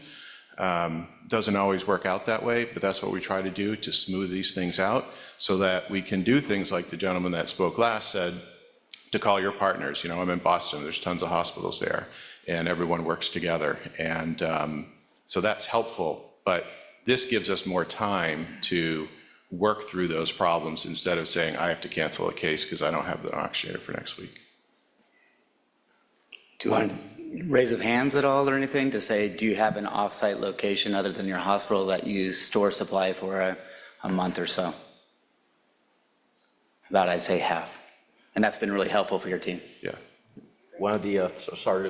Doesn't always work out that way, but that's what we try to do to smooth these things out so that we can do things like the gentleman that spoke last said, to call your partners. I'm in Boston, there's tons of hospitals there, and everyone works together. And so that's helpful, but this gives us more time to work through those problems instead of saying, I have to cancel a case because I don't have the oxygenator for next week. Do you want raise of hands at all or anything to say, do you have an off-site location other than your hospital that you store supply for a month or so? About, I'd say, half. And that's been really helpful for your team. Yeah. One of the,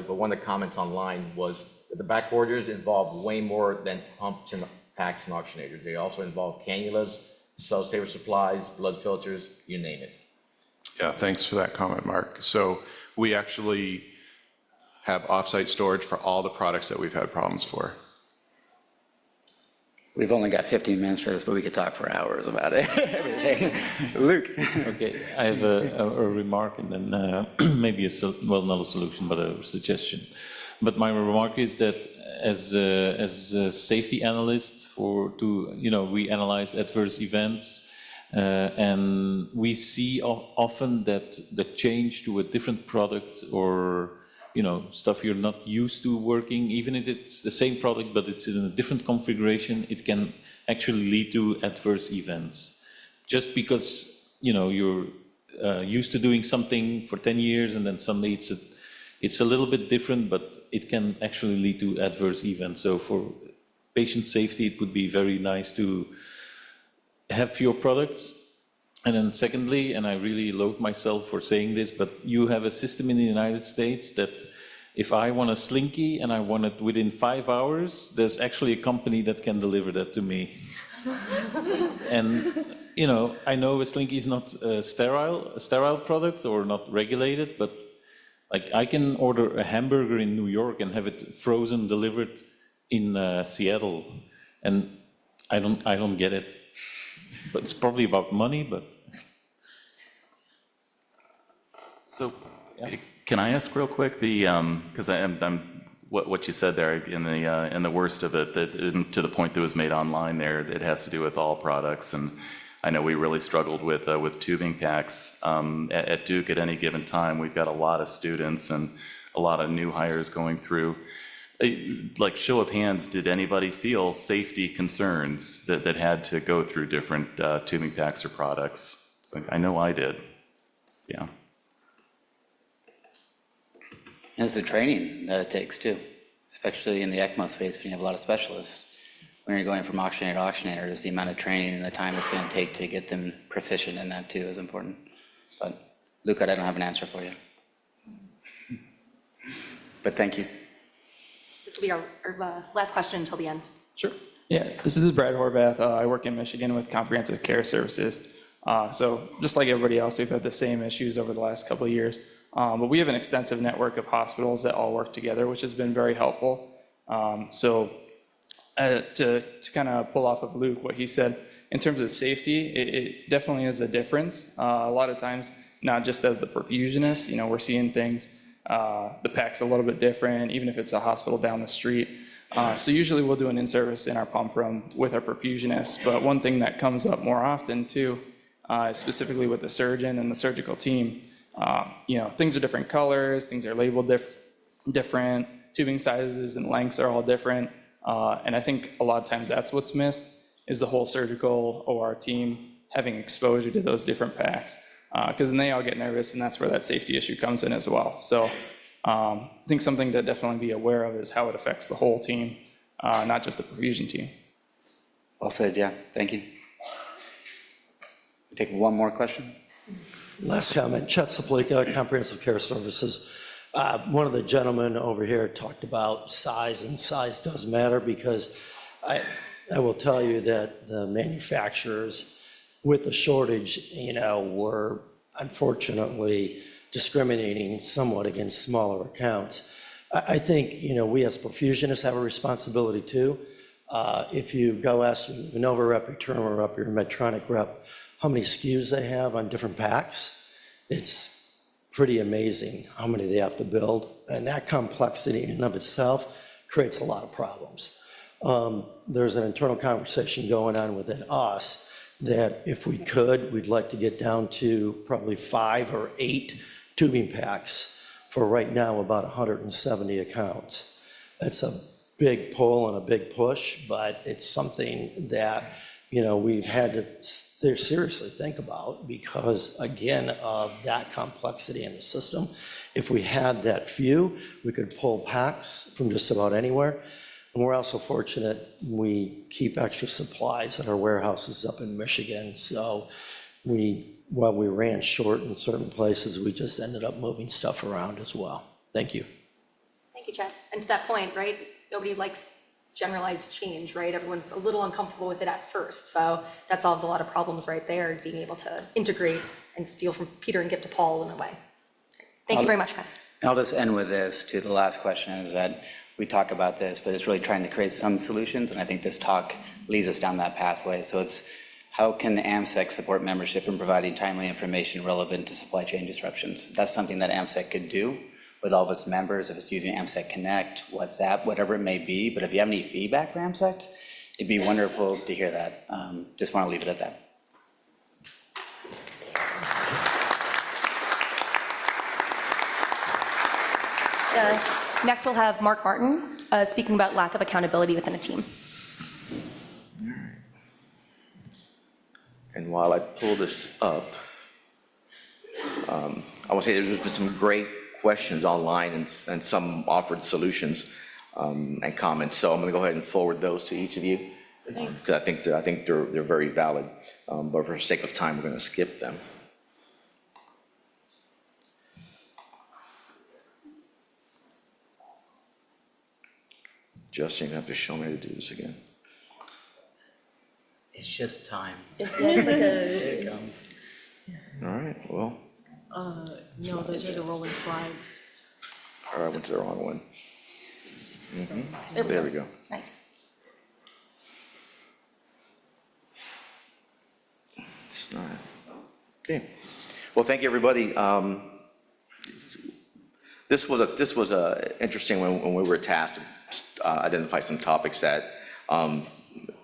one of the comments online was that the back orders involve way more than pumps and packs and oxygenators. They also involve cannulas, cell saver supplies, blood filters, you name it. Yeah, thanks for that comment, Mark. So we actually have off-site storage for all the products that we've had problems for. We've only got 15 minutes for this, but we could talk for hours about it. Everything. Luke? Okay, I have a remark and then maybe well, not a solution, but a suggestion. But my remark is that as a safety analyst we analyze adverse events and we see often that the change to a different product or stuff you're not used to working, even if it's the same product, but it's in a different configuration, it can actually lead to adverse events. Just because, you're used to doing something for 10 years and then suddenly it's a little bit different, but it can actually lead to adverse events. So for patient safety, it would be very nice to have fewer products. And then secondly, and I really loathe myself for saying this, but you have a system in the United States that if I want a Slinky and I want it within 5 hours, there's actually a company that can deliver that to me. And, I know a Slinky is not a sterile product or not regulated, but like I can order a hamburger in New York and have it frozen, delivered in Seattle. And I don't get it. But it's probably about money, but. So, can I ask real quick because I'm what you said there in the worst of it, that to the point that was made online there, it has to do with all products, and I know we really struggled with tubing packs at Duke. At any given time, we've got a lot of students and a lot of new hires going through. Like, show of hands, did anybody feel safety concerns that had to go through different tubing packs or products? I know I did. Yeah. And it's the training that it takes too, especially in the ECMO space when you have a lot of specialists. When you're going from oxygenator to oxygenator, the amount of training and the time it's going to take to get them proficient in that too is important. But Luke, I don't have an answer for you. But thank you. This will be our last question until the end. Sure. Yeah, this is Brad Horvath. I work in Michigan with Comprehensive Care Services. So just like everybody else, we've had the same issues over the last couple of years. But we have an extensive network of hospitals that all work together, which has been very helpful. To kind of pull off of Luke, what he said, in terms of safety, it definitely is a difference. A lot of times, not just as the perfusionist, we're seeing things, the pack's a little bit different, even if it's a hospital down the street. So usually we'll do an in-service in our pump room with our perfusionists, but one thing that comes up more often too, specifically with the surgeon and the surgical team, things are different colors, things are labeled different, tubing sizes and lengths are all different. And I think a lot of times that's what's missed, is the whole surgical OR team having exposure to those different packs. Because then they all get nervous, and that's where that safety issue comes in as well. So I think something to definitely be aware of is how it affects the whole team, not just the perfusion team. Well said, yeah, thank you. We'll take one more question. Last comment, Chet Saplika, Comprehensive Care Services. One of the gentlemen over here talked about size, and size does matter, because I will tell you that the manufacturers with the shortage, were unfortunately discriminating somewhat against smaller accounts. I think, we as perfusionists have a responsibility too. If you go ask your Vernova rep, your Turner rep, your Medtronic rep, how many SKUs they have on different packs, it's pretty amazing how many they have to build. And that complexity in and of itself creates a lot of problems. There's an internal conversation going on within us that if we could, we'd like to get down to probably 5 or 8 tubing packs for right now about 170 accounts. That's a big pull and a big push, but it's something that we've had to seriously think about because, again, of that complexity in the system. If we had that few, we could pull packs from just about anywhere. And we're also fortunate we keep extra supplies at our warehouses up in Michigan. So while we ran short in certain places, we just ended up moving stuff around as well. Thank you. Thank you, Chad. And to that point, right, nobody likes generalized change, right? Everyone's a little uncomfortable with it at first. So that solves a lot of problems right there, being able to integrate and steal from Peter and give to Paul in a way. Thank you very much, guys. I'll just end with this, too. The last question is that we talk about this, but it's really trying to create some solutions, and I think this talk leads us down that pathway. So it's how can AmSECT support membership in providing timely information relevant to supply chain disruptions? That's something that AmSECT could do with all of its members, if it's using AmSECT Connect, WhatsApp, whatever it may be. But if you have any feedback for AmSECT, it'd be wonderful to hear that. Just want to leave it at that. Next, we'll have Mark Martin speaking about lack of accountability within a team. And while I pull this up, I want to say there's been some great questions online and some offered solutions and comments. So I'm going to go ahead and forward those to each of you, because I think they're very valid. But for the sake of time, we're going to skip them. Justin, you have to show me how to do this again. It's just time. It's like Here it comes. All right, well. no, those are the rolling slides. All right, I went to the wrong one. There we go. Nice. It's not. Okay. Well, thank you, everybody. This was a interesting when we were tasked to identify some topics that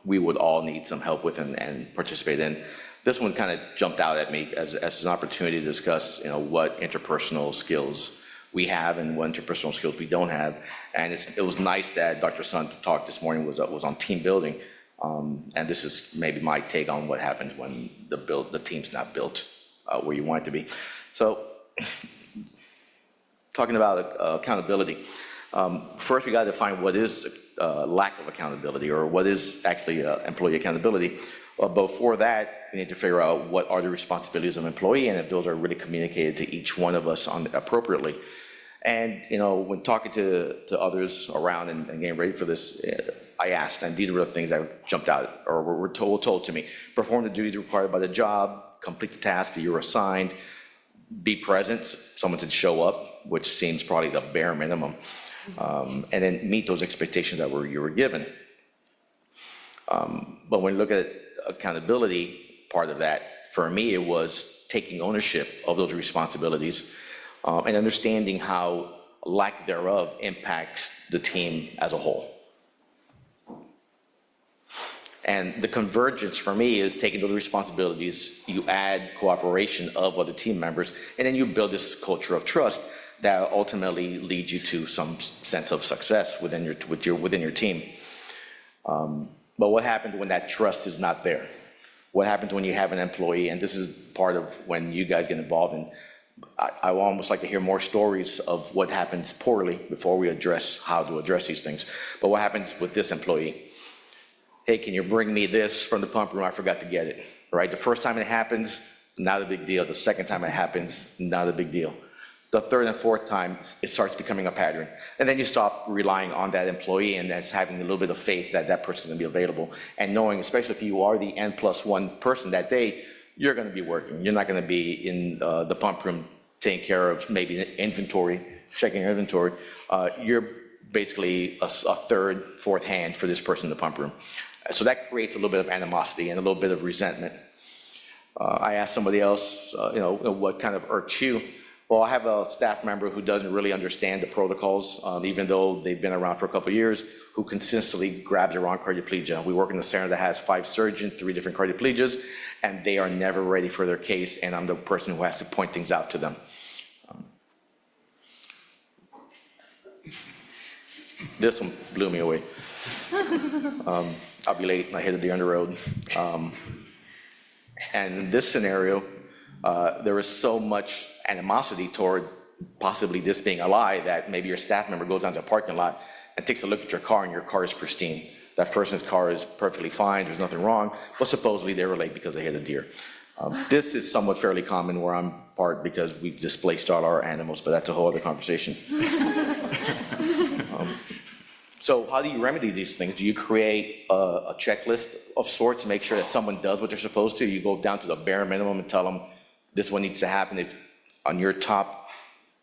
we would all need some help with and participate in. This one kind of jumped out at me as an opportunity to discuss, what interpersonal skills we have and what interpersonal skills we don't have. And it was nice that Dr. Sun's talk this morning was on team building. And this is maybe my take on what happens when the team's not built where you want it to be. So, talking about accountability. First, we got to define what is lack of accountability, or what is actually employee accountability. Before that, we need to figure out what are the responsibilities of an employee, and if those are really communicated to each one of us appropriately. And when talking to others around and getting ready for this, I asked, and these were the things that jumped out or were told to me: perform the duties required by the job, complete the tasks that you're assigned, be present. Someone said show up, which seems probably the bare minimum. And then meet those expectations that you were given. But when you look at accountability, part of that, for me, it was taking ownership of those responsibilities and understanding how lack thereof impacts the team as a whole. And the convergence for me is taking those responsibilities, you add cooperation of other team members, and then you build this culture of trust that ultimately leads you to some sense of success within your team. But what happens when that trust is not there? What happens when you have an employee, and this is part of when you guys get involved in, I would almost like to hear more stories of what happens poorly before we address how to address these things. But what happens with this employee? Hey, can you bring me this from the pump room? I forgot to get it, right? The first time it happens, not a big deal. The second time it happens, not a big deal. The third and fourth time, it starts becoming a pattern. And then you stop relying on that employee and that's having a little bit of faith that that person is going to be available. And knowing, especially if you are the N+1 person that day, you're going to be working. You're not going to be in the pump room taking care of maybe inventory, checking your inventory. You're basically a third, fourth hand for this person in the pump room. So that creates a little bit of animosity and a little bit of resentment. I asked somebody else, what kind of irks you? Well, I have a staff member who doesn't really understand the protocols, even though they've been around for a couple of years, who consistently grabs the wrong cardioplegia. We work in a center that has 5 surgeons, 3 different cardioplegias, and they are never ready for their case, and I'm the person who has to point things out to them. This one blew me away. I'll be late and I hit a deer on the road. And in this scenario, there was so much animosity toward possibly this being a lie that maybe your staff member goes down to a parking lot and takes a look at your car and your car is pristine. That person's car is perfectly fine, there's nothing wrong, but supposedly they were late because they hit a deer. This is somewhat fairly common where I'm part because we've displaced all our animals, but that's a whole other conversation. So how do you remedy these things? Do you create a checklist of sorts to make sure that someone does what they're supposed to? You go down to the bare minimum and tell them this is what needs to happen. If on your top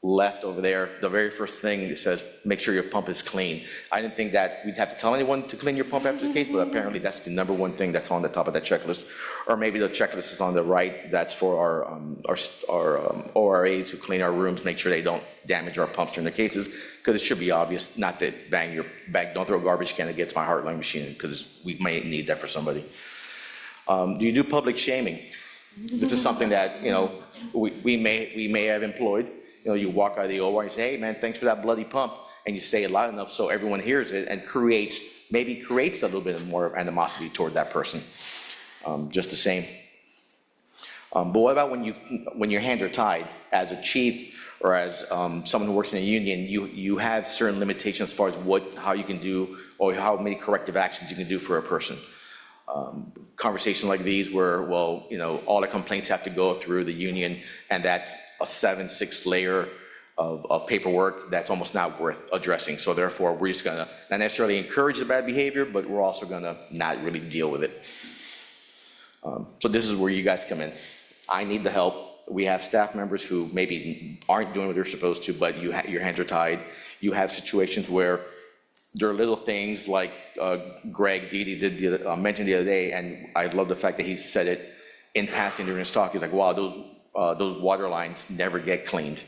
left over there, the very first thing it says, make sure your pump is clean. I didn't think that we'd have to tell anyone to clean your pump after the case, but apparently that's the number one thing that's on the top of that checklist. Or maybe the checklist is on the right, that's for our ORAs who clean our rooms, make sure they don't damage our pumps during the cases, because it should be obvious not to bang your bag, don't throw a garbage can against my heart-lung machine, because we may need that for somebody. Do you do public shaming? This is something that, you know, we may have employed. You know, you walk out of the OR and say, hey, man, thanks for that bloody pump. And you say it loud enough so everyone hears it and maybe creates a little bit more animosity toward that person, just the same. But what about when your hands are tied? As a chief or as someone who works in a union, you have certain limitations as far as how you can do or how many corrective actions you can do for a person. Conversations like these where, well, you know, all the complaints have to go through the union, and that's a 7-6 layer of paperwork that's almost not worth addressing. So therefore, we're just gonna not necessarily encourage the bad behavior, but we're also gonna not really deal with it. So this is where you guys come in. I need the help. We have staff members who maybe aren't doing what they're supposed to, but your hands are tied. You have situations where there are little things like Greg Didi mentioned the other day, and I love the fact that he said it in passing during his talk. He's like, wow, those water lines never get cleaned.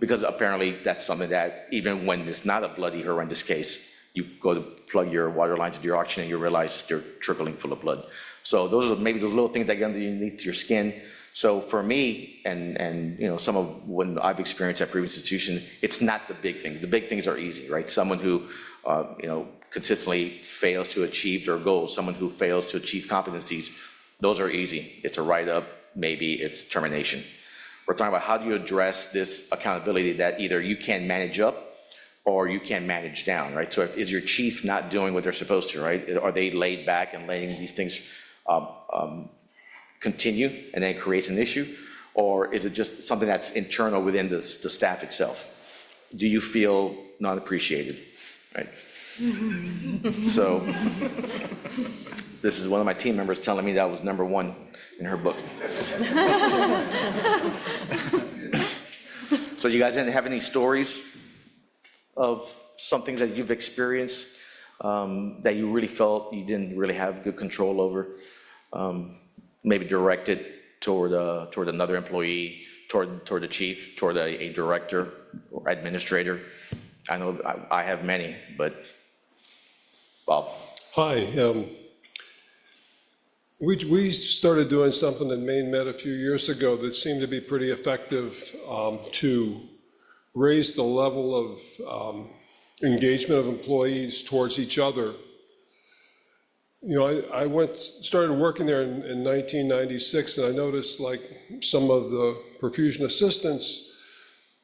Because apparently that's something that even when it's not a bloody horrendous case, you go to plug your water lines into your oxygen and you realize they're trickling full of blood. So those are maybe those little things that get underneath your skin. So for me, and you know, some of what I've experienced at previous institutions, it's not the big things. The big things are easy, right? Someone who, you know, consistently fails to achieve their goals, someone who fails to achieve competencies, those are easy. It's a write-up, maybe it's termination. We're talking about how do you address this accountability that either you can manage up or you can manage down, right? So is your chief not doing what they're supposed to, right? Are they laid back and letting these things continue and then it creates an issue? Or is it just something that's internal within the staff itself? Do you feel not appreciated, right? So this is one of my team members telling me that was #1 in her book. So you guys didn't have any stories of some things that you've experienced that you really felt you didn't really have good control over? Maybe directed toward another employee, toward the chief, toward a director or administrator? I know I have many, but Bob. Hi. We started doing something in Maine Med a few years ago that seemed to be pretty effective to raise the level of engagement of employees towards each other. You know, I started working there in 1996, and I noticed like some of the perfusion assistants,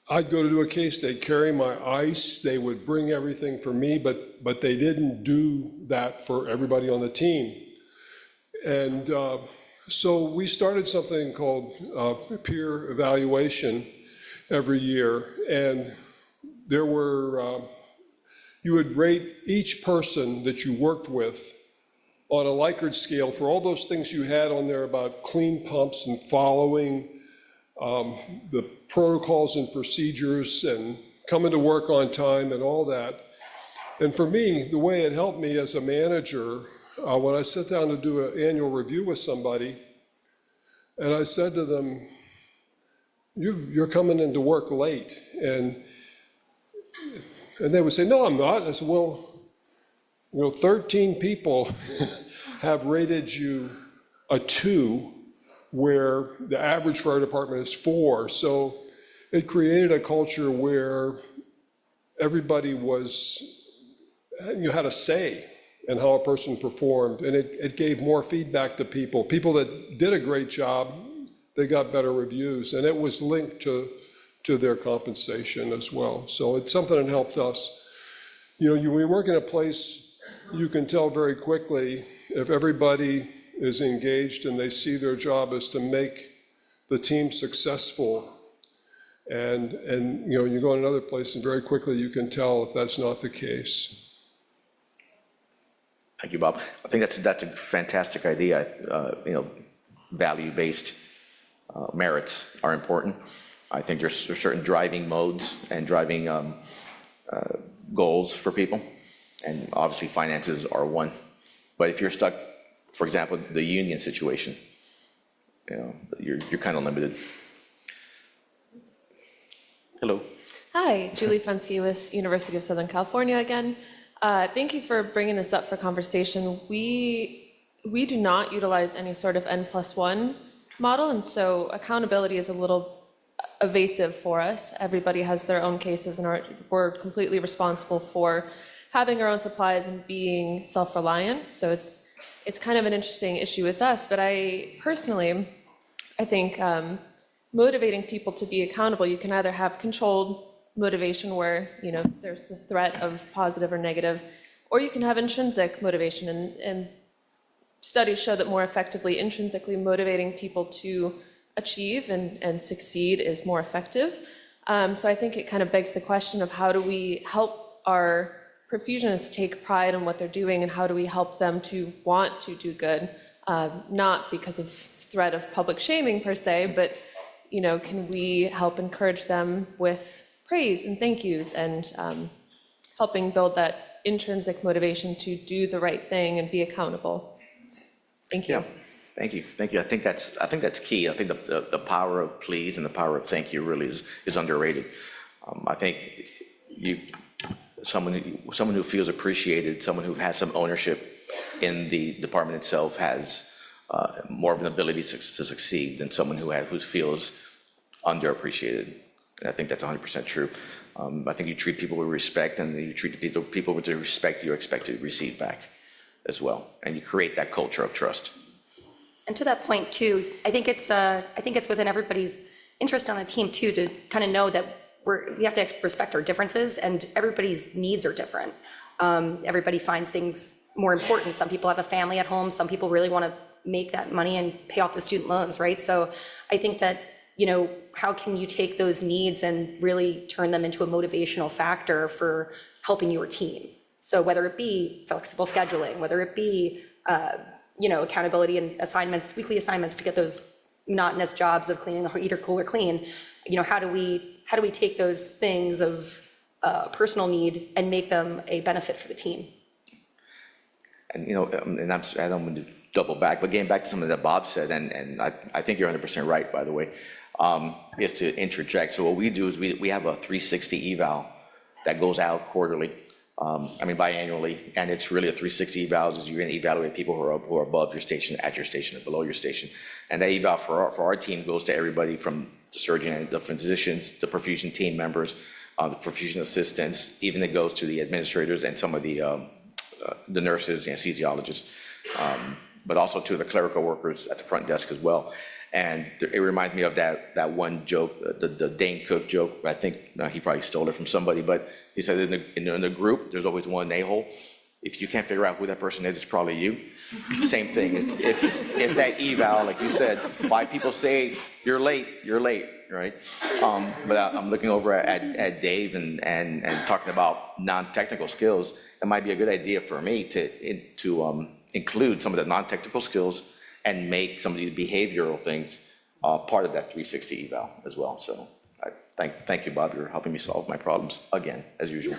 I'd go to do a case, they'd carry my ice, they would bring everything for me, but they didn't do that for everybody on the team. And so we started something called peer evaluation every year, and there were, you would rate each person that you worked with on a Likert scale for all those things you had on there about clean pumps and following the protocols and procedures and coming to work on time and all that. And for me, the way it helped me as a manager, when I sat down to do an annual review with somebody, and I said to them, you're coming into work late. And they would say, no, I'm not. I said, well, you know, 13 people have rated you a 2, where the average for our department is 4. So it created a culture where everybody you had a say in how a person performed, and it gave more feedback to people. People that did a great job, they got better reviews, and it was linked to their compensation as well. So it's something that helped us. You know, when you work in a place, you can tell very quickly if everybody is engaged and they see their job is to make the team successful. And you know, you go in another place and very quickly you can tell if that's not the case. Thank you, Bob. I think that's a fantastic idea. You know, value-based merits are important. I think there's certain driving modes and driving goals for people, and obviously finances are one. But if you're stuck, for example, the union situation, you know, you're kind of limited. Hello. Hi, Julie Fensky with University of Southern California again. Thank you for bringing this up for conversation. We do not utilize any sort of N+1 model, and so accountability is a little evasive for us. Everybody has their own cases, and we're completely responsible for having our own supplies and being self-reliant. So it's kind of an interesting issue with us. But I think motivating people to be accountable, you can either have controlled motivation where, you know, there's the threat of positive or negative, or you can have intrinsic motivation, and studies show that more effectively intrinsically motivating people to achieve and succeed is more effective. So I think it kind of begs the question of how do we help our perfusionists take pride in what they're doing, and how do we help them to want to do good, not because of threat of public shaming per se, but, you know, can we help encourage them with praise and thank yous, and helping build that intrinsic motivation to do the right thing and be accountable. Thank you. Yeah. Thank you. I think that's key. I think the power of please and the power of thank you really is underrated. I think someone who feels appreciated, someone who has some ownership in the department itself has more of an ability to succeed than someone who feels underappreciated. And I think that's 100% true. I think you treat people with respect, and you treat people with the respect you expect to receive back as well, and you create that culture of trust. And to that point too, I think it's within everybody's interest on a team too to kind of know that we have to respect our differences, and everybody's needs are different. Everybody finds things more important. Some people have a family at home. Some people really want to make that money and pay off the student loans, right? So I think that, you know, how can you take those needs and really turn them into a motivational factor for helping your team? So whether it be flexible scheduling, whether it be, you know, accountability and assignments, weekly assignments to get those monotonous jobs of cleaning the heater, cooler clean, you know, how do we take those things of personal need and make them a benefit for the team? And, you know, and I don't want to double back, but getting back to something that Bob said, and I think you're 100% right, by the way, is to interject. So what we do is we have a 360 eval that goes out quarterly, biannually, and it's really a 360 evals is you're going to evaluate people who are above your station, at your station, or below your station. And that eval for our team goes to everybody from the surgeon, the physicians, the perfusion team members, the perfusion assistants, even it goes to the administrators and some of the nurses and anesthesiologists, but also to the clerical workers at the front desk as well. And it reminds me of that one joke, the Dane Cook joke. I think he probably stole it from somebody, but he said in the group, there's always one a-hole. If you can't figure out who that person is, it's probably you. Same thing. If that eval, like you said, 5 people say you're late, right? But I'm looking over at Dave and talking about non-technical skills. It might be a good idea for me to include some of the non-technical skills and make some of these behavioral things part of that 360 eval as well. So I thank you, Bob. You're helping me solve my problems again, as usual.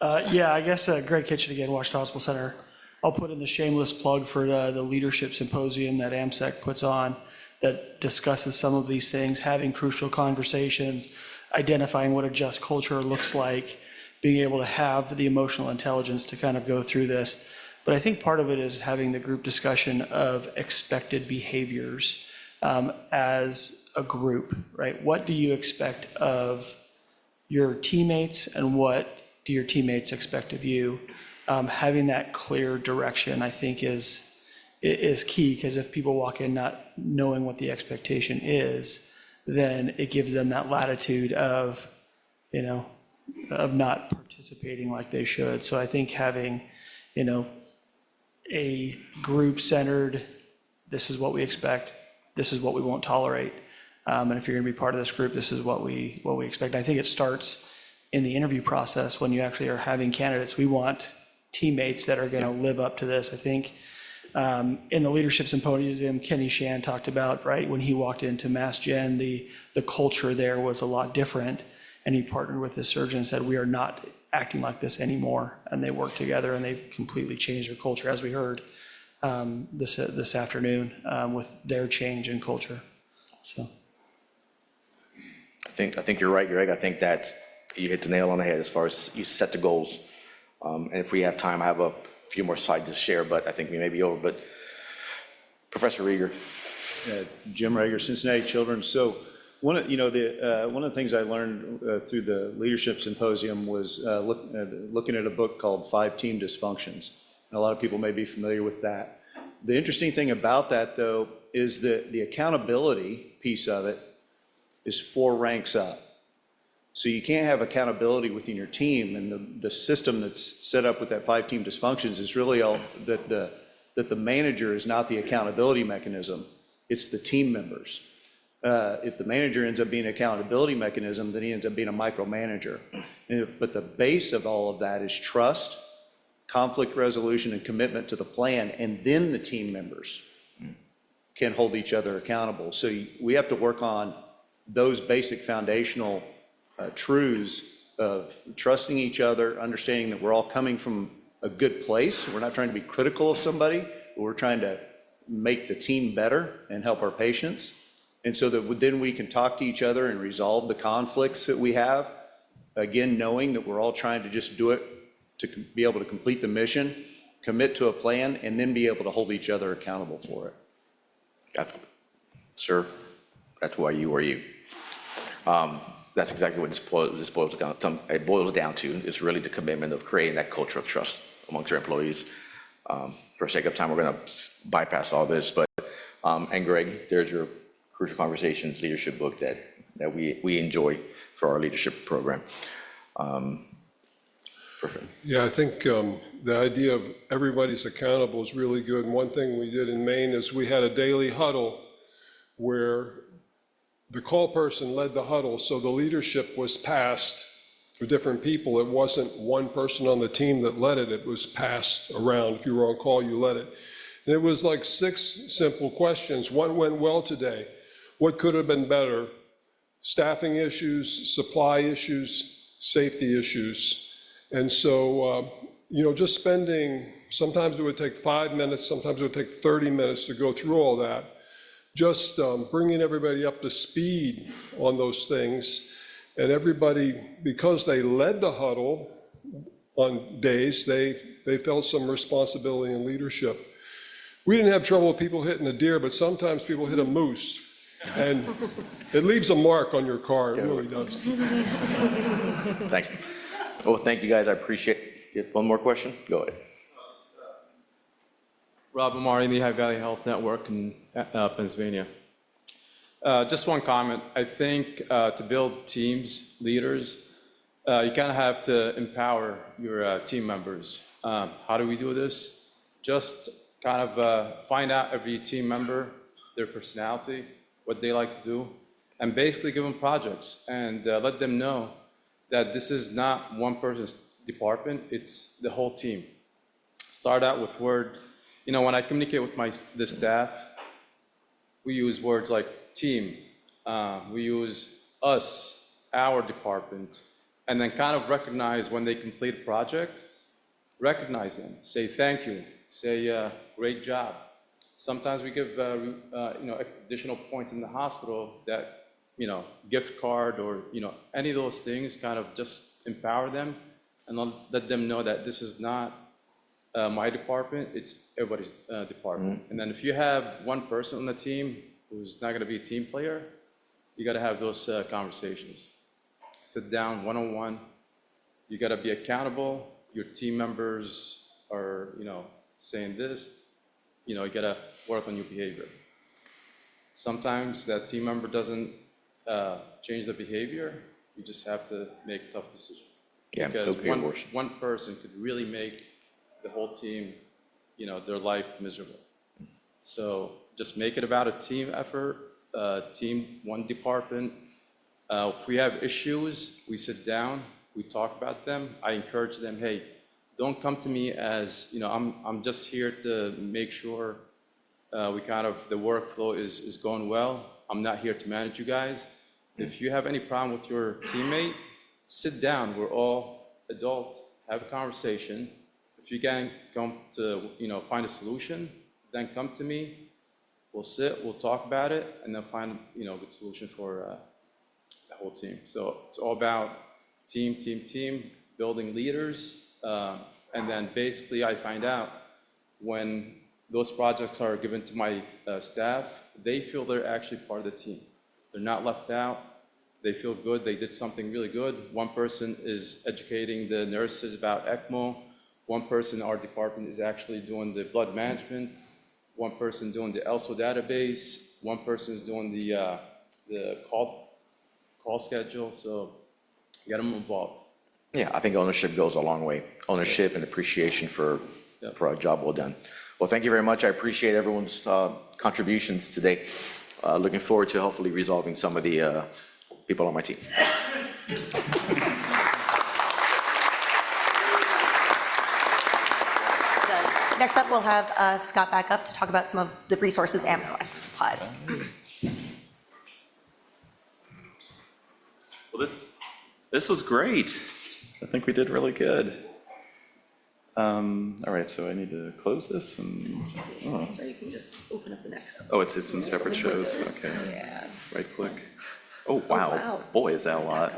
Yeah, I guess Greg Kitchen again, Washington Hospital Center. I'll put in the shameless plug for the leadership symposium that AmSECT puts on that discusses some of these things, having crucial conversations, identifying what a just culture looks like, being able to have the emotional intelligence to kind of go through this. But I think part of it is having the group discussion of expected behaviors as a group, right? What do you expect of your teammates, and what do your teammates expect of you? Having that clear direction, I think, is key, because if people walk in not knowing what the expectation is, then it gives them that latitude of, you know, of not participating like they should. So I think having, you know, a group-centered, this is what we expect, this is what we won't tolerate, and if you're going to be part of this group, this is what we expect. I think it starts in the interview process when you actually are having candidates. We want teammates that are going to live up to this. I think In the leadership symposium, Kenny Shan talked about, right, when he walked into Mass Gen, the culture there was a lot different. And he partnered with his surgeon and said, we are not acting like this anymore. And they worked together and they've completely changed their culture, as we heard this afternoon with their change in culture. So. I think you're right, Greg. I think that you hit the nail on the head as far as you set the goals. And if we have time, I have a few more slides to share, but I think we may be over. But Professor Rieger. Jim Rager, Cincinnati Children's. So one of the things I learned through the leadership symposium was looking at a book called 5 Team Dysfunctions. And a lot of people may be familiar with that. The interesting thing about that, though, is that the accountability piece of it is 4 ranks up. So you can't have accountability within your team, and the system that's set up with that 5 team dysfunctions is really all that the manager is not the accountability mechanism, it's the team members. If the manager ends up being an accountability mechanism, then he ends up being a micromanager. But the base of all of that is trust, conflict resolution, and commitment to the plan, and then the team members can hold each other accountable. So we have to work on those basic foundational truths of trusting each other, understanding that we're all coming from a good place. We're not trying to be critical of somebody, but we're trying to make the team better and help our patients. And so that then we can talk to each other and resolve the conflicts that we have. Again, knowing that we're all trying to just do it to be able to complete the mission, commit to a plan, and then be able to hold each other accountable for it. Sir, that's why you are you. That's exactly what this boils down to. It's really the commitment of creating that culture of trust amongst your employees. For sake of time, we're going to bypass all this, but and Greg, there's your Crucial Conversations leadership book that we enjoy for our leadership program. Perfect. Yeah, I think the idea of everybody's accountable is really good. And one thing we did in Maine is we had a daily huddle where the call person led the huddle, so the leadership was passed to different people. It wasn't one person on the team that led it, it was passed around. If you were on call, you led it. And it was like 6 simple questions. What went well today? What could have been better? Staffing issues, supply issues, safety issues. And so, just spending, sometimes it would take 5 minutes, sometimes it would take 30 minutes to go through all that. Just bringing everybody up to speed on those things. And everybody, because they led the huddle on days, they felt some responsibility and leadership. We didn't have trouble with people hitting a deer, but sometimes people hit a moose. And it leaves a mark on your car, it really does. Thanks. Well, thank you guys, I appreciate it. One more question? Go ahead. Rob Amari, Lehigh Valley Health Network in Pennsylvania. Just one comment. I think to build teams, leaders, you kind of have to empower your team members. How do we do this? Just kind of find out every team member, their personality, what they like to do, and basically give them projects and let them know that this is not one person's department, it's the whole team. Start out with when I communicate with the staff, we use words like team, we use us, our department, and then kind of recognize when they complete a project, recognize them, say thank you, say great job. Sometimes we give additional points in the hospital that, gift card or any of those things, kind of just empower them and let them know that this is not my department, it's everybody's department. And then if you have one person on the team who's not going to be a team player, you got to have those conversations. Sit down one-on-one. You got to be accountable. Your team members are, saying this. You got to work on your behavior. Sometimes that team member doesn't change the behavior. You just have to make a tough decision. Yeah, because one person could really make the whole team, their life miserable. So just make it about a team effort, team, one department. If we have issues, we sit down, we talk about them. I encourage them, hey, don't come to me as, I'm just here to make sure the workflow is going well. I'm not here to manage you guys. If you have any problem with your teammate, sit down. We're all adults. Have a conversation. If you can come to, find a solution, then come to me. We'll sit, we'll talk about it, and then find, a good solution for the whole team. So it's all about team, building leaders. And then basically I find out when those projects are given to my staff, they feel they're actually part of the team. They're not left out. They feel good. They did something really good. One person is educating the nurses about ECMO. One person in our department is actually doing the blood management. One person doing the ELSO database. One person is doing the call schedule. So get them involved. Yeah, I think ownership goes a long way. Ownership and appreciation for a job well done. Well, thank you very much. I appreciate everyone's contributions today. Looking forward to hopefully resolving some of the people on my team. Next up, we'll have Scott back up to talk about some of the resources AmSECT supplies. Well, this was great. I think we did really good. All right, so I need to close this and, Or you can just open up the next. oh, it's in separate shows, okay. Yeah. Right click. Oh, wow, wow. boy, is that a lot.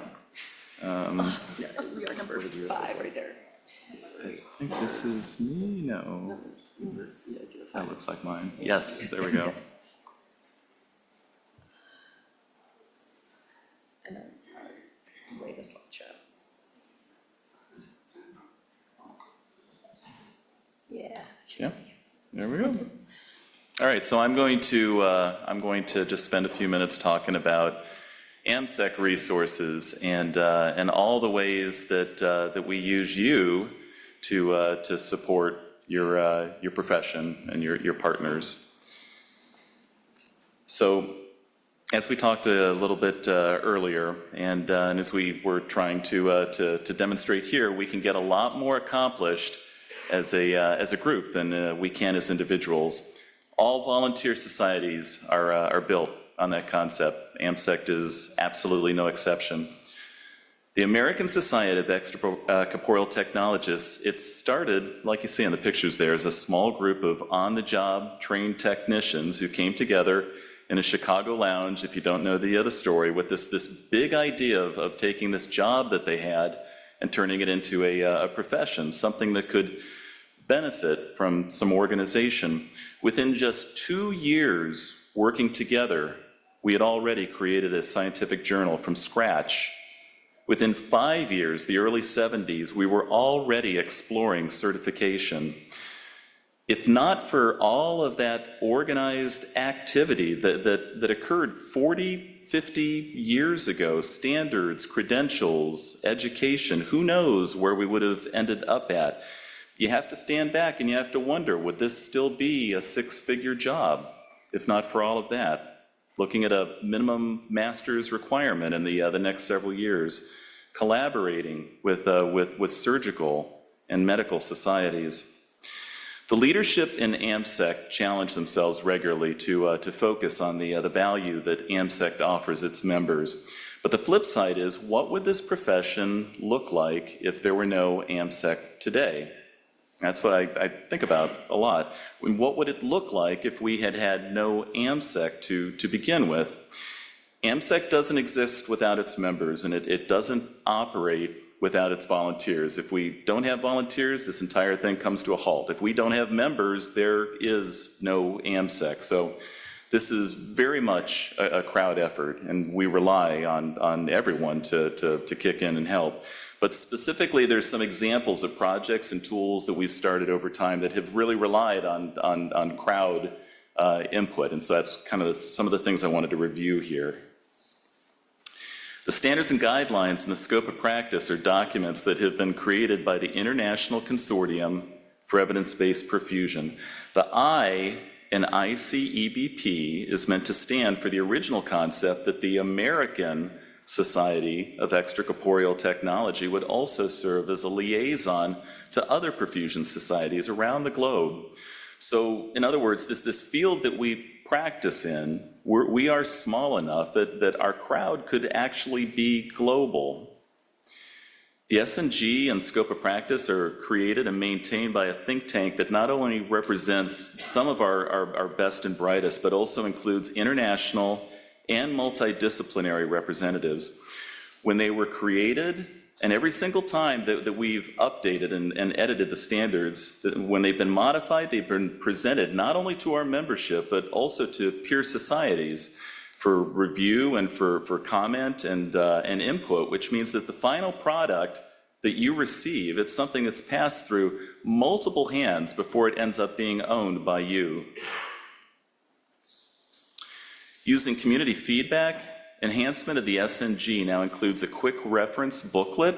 We are number 5 right there. I think this is me, no. That looks like mine. Yes, there we go. And then latest slideshow. Yeah. Yeah, there we go. All right, so I'm going to just spend a few minutes talking about AmSECT resources and all the ways that we use you to support your profession and your partners. So, as we talked a little bit earlier, and as we were trying to demonstrate here, we can get a lot more accomplished as a group than we can as individuals. All volunteer societies are built on that concept. AmSECT is absolutely no exception. The American Society of Extracorporeal Technologists, it started, like you see in the pictures there, as a small group of on-the-job trained technicians who came together in a Chicago lounge, if you don't know the story, with this big idea of taking this job that they had and turning it into a profession, something that could benefit from some organization. Within just 2 years working together, we had already created a scientific journal from scratch. Within 5 years, the early 70s, we were already exploring certification. If not for all of that organized activity that occurred 40, 50 years ago, standards, credentials, education, who knows where we would have ended up at. You have to stand back and you have to wonder, would this still be a 6-figure job, if not for all of that? Looking at a minimum master's requirement in the next several years, collaborating with surgical and medical societies. The leadership in AmSECT challenge themselves regularly to focus on the value that AmSECT offers its members. But the flip side is, what would this profession look like if there were no AmSECT today? That's what I think about a lot. What would it look like if we had no AmSECT to begin with? AmSECT doesn't exist without its members, and it doesn't operate without its volunteers. If we don't have volunteers, this entire thing comes to a halt. If we don't have members, there is no AmSECT. So this is very much a crowd effort, and we rely on everyone to kick in and help. But specifically, there's some examples of projects and tools that we've started over time that have really relied on crowd input. And so that's kind of some of the things I wanted to review here. The standards and guidelines and the scope of practice are documents that have been created by the International Consortium for Evidence-Based Perfusion. The I in ICEBP is meant to stand for the original concept that the American Society of Extracorporeal Technology would also serve as a liaison to other perfusion societies around the globe. So, in other words, this field that we practice in, we are small enough that our crowd could actually be global. The S&G and scope of practice are created and maintained by a think tank that not only represents some of our best and brightest, but also includes international and multidisciplinary representatives. When they were created, and every single time that we've updated and edited the standards, when they've been modified, they've been presented not only to our membership, but also to peer societies for review and for comment and input, which means that the final product that you receive, it's something that's passed through multiple hands before it ends up being owned by you. Using community feedback, enhancement of the SNG now includes a quick reference booklet,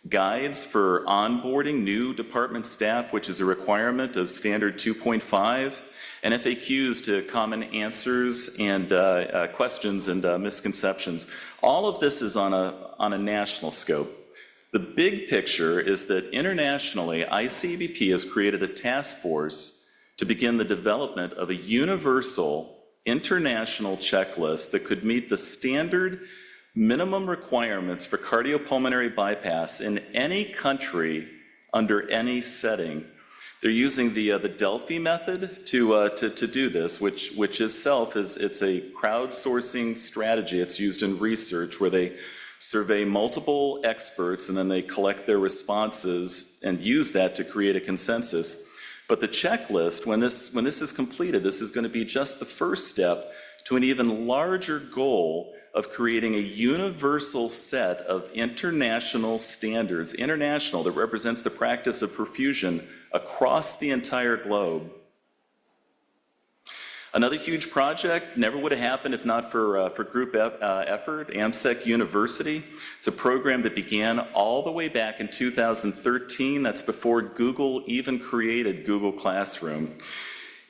guides for onboarding new department staff, which is a requirement of Standard 2.5, and FAQs to common answers and questions and misconceptions. All of this is on a national scope. The big picture is that internationally, ICBP has created a task force to begin the development of a universal international checklist that could meet the standard minimum requirements for cardiopulmonary bypass in any country under any setting. They're using the Delphi method to do this, which itself it's a crowdsourcing strategy. It's used in research where they survey multiple experts and then they collect their responses and use that to create a consensus. But the checklist, when this is completed, this is going to be just the first step to an even larger goal of creating a universal set of international standards, international, that represents the practice of perfusion across the entire globe. Another huge project, never would have happened if not for group effort, AmSECT University. It's a program that began all the way back in 2013. That's before Google even created Google Classroom.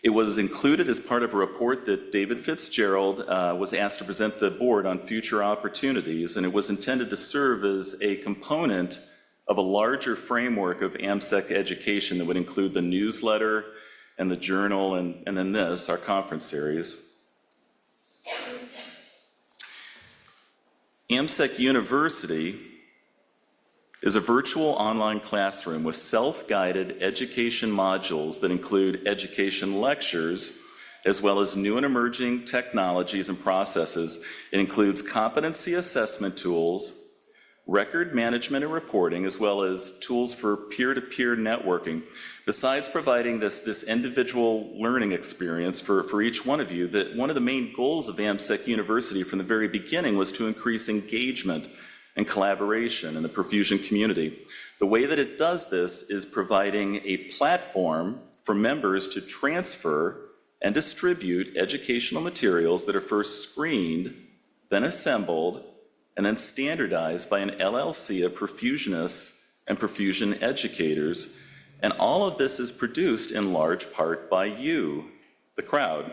It was included as part of a report that David Fitzgerald was asked to present the board on future opportunities, and it was intended to serve as a component of a larger framework of AmSECT education that would include the newsletter and the journal, and then this, our conference series. AmSECT University is a virtual online classroom with self-guided education modules that include education lectures, as well as new and emerging technologies and processes. It includes competency assessment tools, record management and reporting, as well as tools for peer-to-peer networking. Besides providing this individual learning experience for each one of you, that one of the main goals of AmSECT University from the very beginning was to increase engagement and collaboration in the perfusion community. The way that it does this is providing a platform for members to transfer and distribute educational materials that are first screened, then assembled, and then standardized by an LLC of perfusionists and perfusion educators. And all of this is produced in large part by you, the crowd.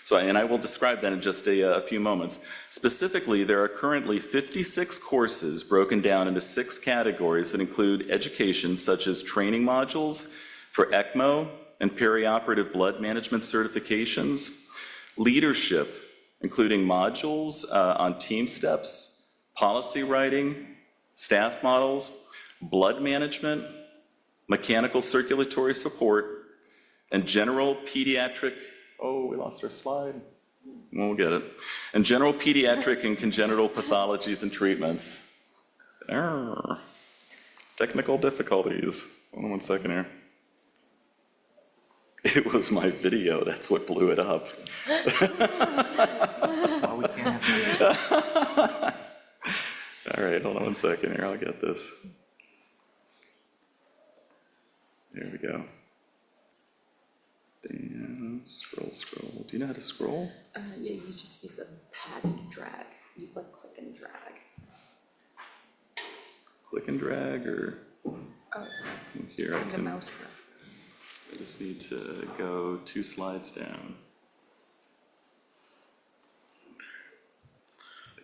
So, and I will describe that in just a few moments. Specifically, there are currently 56 courses broken down into 6 categories that include education such as training modules for ECMO and perioperative blood management certifications, leadership, including modules on team steps, policy writing, staff models, blood management, mechanical circulatory support, and general pediatric, oh, we lost our slide. We'll get it. And general pediatric and congenital pathologies and treatments. Technical difficulties. Hold on 1 second here. It was my video, that's what blew it up. Well, we can't have All right, hold on 1 second here, I'll get this. There we go. Dan, scroll. Do you know how to scroll? Yeah, you just use the pad and drag. You like click and drag. Click and drag, or Oh, sorry. here I The can. mouse. I just need to go 2 slides down.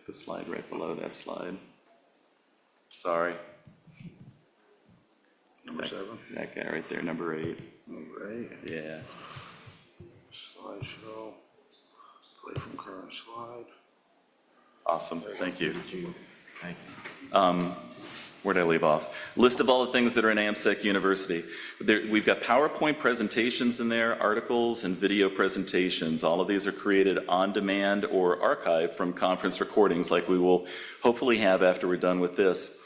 the slide right below that slide. Sorry. Number 7? That guy right there, number 8. Number 8. Yeah. Slideshow. Play from current slide. Awesome, thank you. Thank you. Where did I leave off? List of all the things that are in AmSECT University. We've got PowerPoint presentations in there, articles and video presentations. All of these are created on demand or archived from conference recordings like we will hopefully have after we're done with this.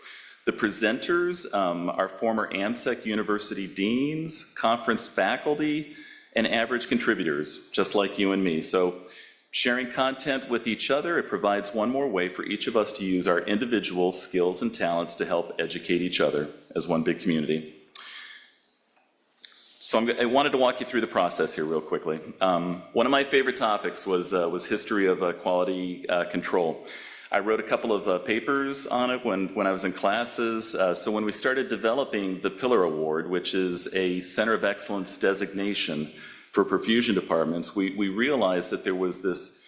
The presenters are former AmSECT University deans, conference faculty, and average contributors, just like you and me. So sharing content with each other, it provides one more way for each of us to use our individual skills and talents to help educate each other as one big community. So I wanted to walk you through the process here real quickly. One of my favorite topics was history of quality control. I wrote a couple of papers on it when I was in classes. So when we started developing the Pillar Award, which is a Center of Excellence designation for perfusion departments, we realized that there was this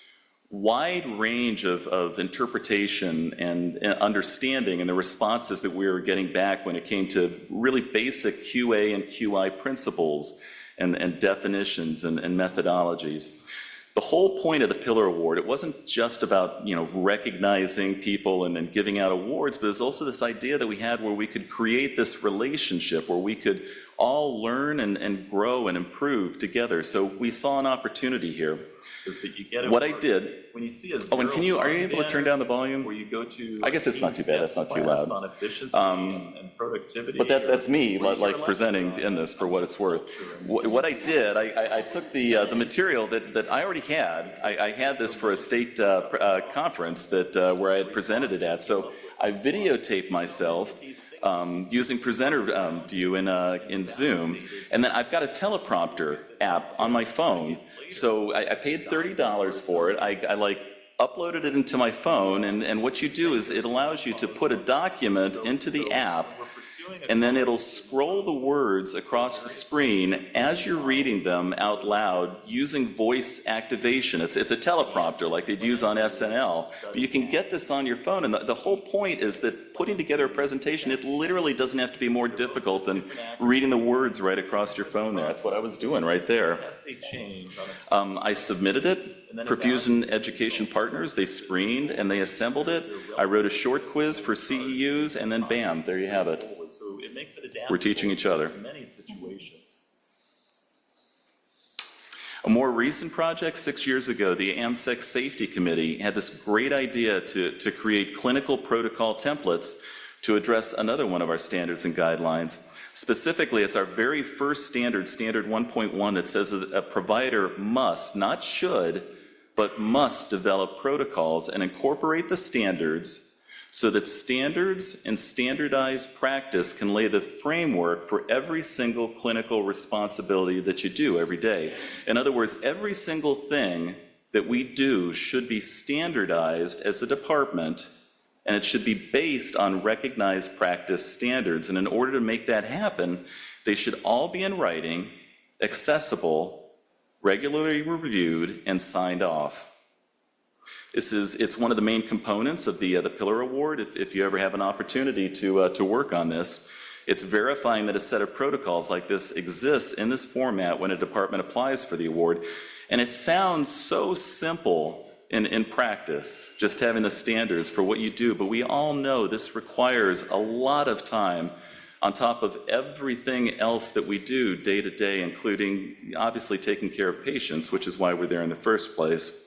wide range of interpretation and understanding and the responses that we were getting back when it came to really basic QA and QI principles and definitions and methodologies. The whole point of the Pillar Award, it wasn't just about, recognizing people and giving out awards, but it was also this idea that we had where we could create this relationship where we could all learn and grow and improve together. So we saw an opportunity here. Is that you get it What I did, when you see a and are you able to turn down the volume? Where you go to, I guess it's not too bad, that's not too loud. On efficiency and productivity. But that's me, like presenting in this for what it's worth. What I did, I took the material that I already had. I had this for a state conference where I had presented it at. So I videotaped myself using presenter view in Zoom, and then I've got a teleprompter app on my phone. So I paid $30 for it. I uploaded it into my phone, and what you do is it allows you to put a document into the app, and then it'll scroll the words across the screen as you're reading them out loud using voice activation. It's a teleprompter like they'd use on SNL, but you can get this on your phone, and the whole point is that putting together a presentation, it literally doesn't have to be more difficult than reading the words right across your phone there. That's what I was doing right there. I submitted it. Perfusion Education Partners, they screened and they assembled it. I wrote a short quiz for CEUs, and then bam, there you have it. We're teaching each other. A more recent project, 6 years ago, the AmSECT Safety Committee had this great idea to create clinical protocol templates to address another one of our standards and guidelines. Specifically, it's our very first standard, Standard 1.1, that says that a provider must, not should, but must develop protocols and incorporate the standards so that standards and standardized practice can lay the framework for every single clinical responsibility that you do every day. In other words, every single thing that we do should be standardized as a department, and it should be based on recognized practice standards. And in order to make that happen, they should all be in writing, accessible, regularly reviewed, and signed off. It's one of the main components of the Pillar Award. If you ever have an opportunity to work on this, it's verifying that a set of protocols like this exists in this format when a department applies for the award. And it sounds so simple in practice, just having the standards for what you do, but we all know this requires a lot of time on top of everything else that we do day to day, including obviously taking care of patients, which is why we're there in the first place.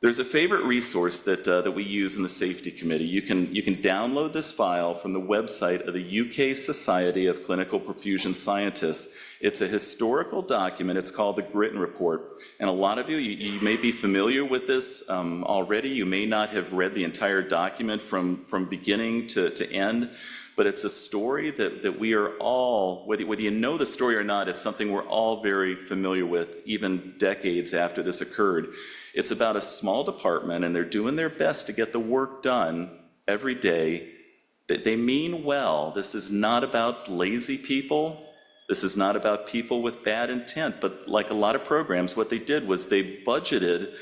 There's a favorite resource that we use in the Safety Committee. You can download this file from the website of the UK Society of Clinical Perfusion Scientists. It's a historical document. It's called the Gritton Report. And a lot of you may be familiar with this already. You may not have read the entire document from beginning to end. But it's a story that we are all, whether you know the story or not, it's something we're all very familiar with, even decades after this occurred. It's about a small department, and they're doing their best to get the work done every day. They mean well. This is not about lazy people. This is not about people with bad intent. But like a lot of programs, what they did was they budgeted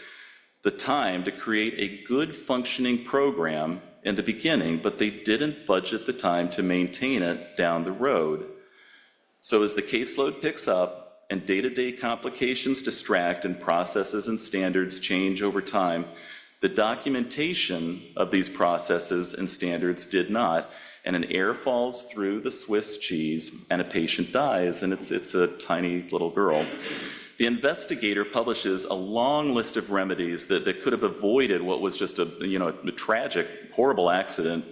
the time to create a good functioning program in the beginning, but they didn't budget the time to maintain it down the road. So as the caseload picks up and day-to-day complications distract and processes and standards change over time, the documentation of these processes and standards did not, and an error falls through the Swiss cheese and a patient dies, and it's a tiny little girl. The investigator publishes a long list of remedies that could have avoided what was just a tragic, horrible accident.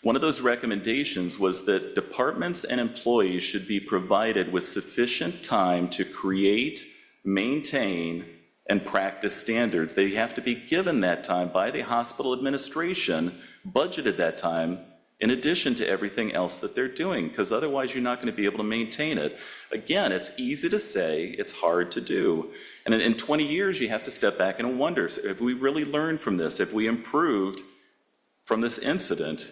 One of those recommendations was that departments and employees should be provided with sufficient time to create, maintain, and practice standards. They have to be given that time by the hospital administration, budgeted that time, in addition to everything else that they're doing, because otherwise you're not going to be able to maintain it. Again, it's easy to say, it's hard to do. And in 20 years, you have to step back and wonder, so have we really learned from this? Have we improved from this incident?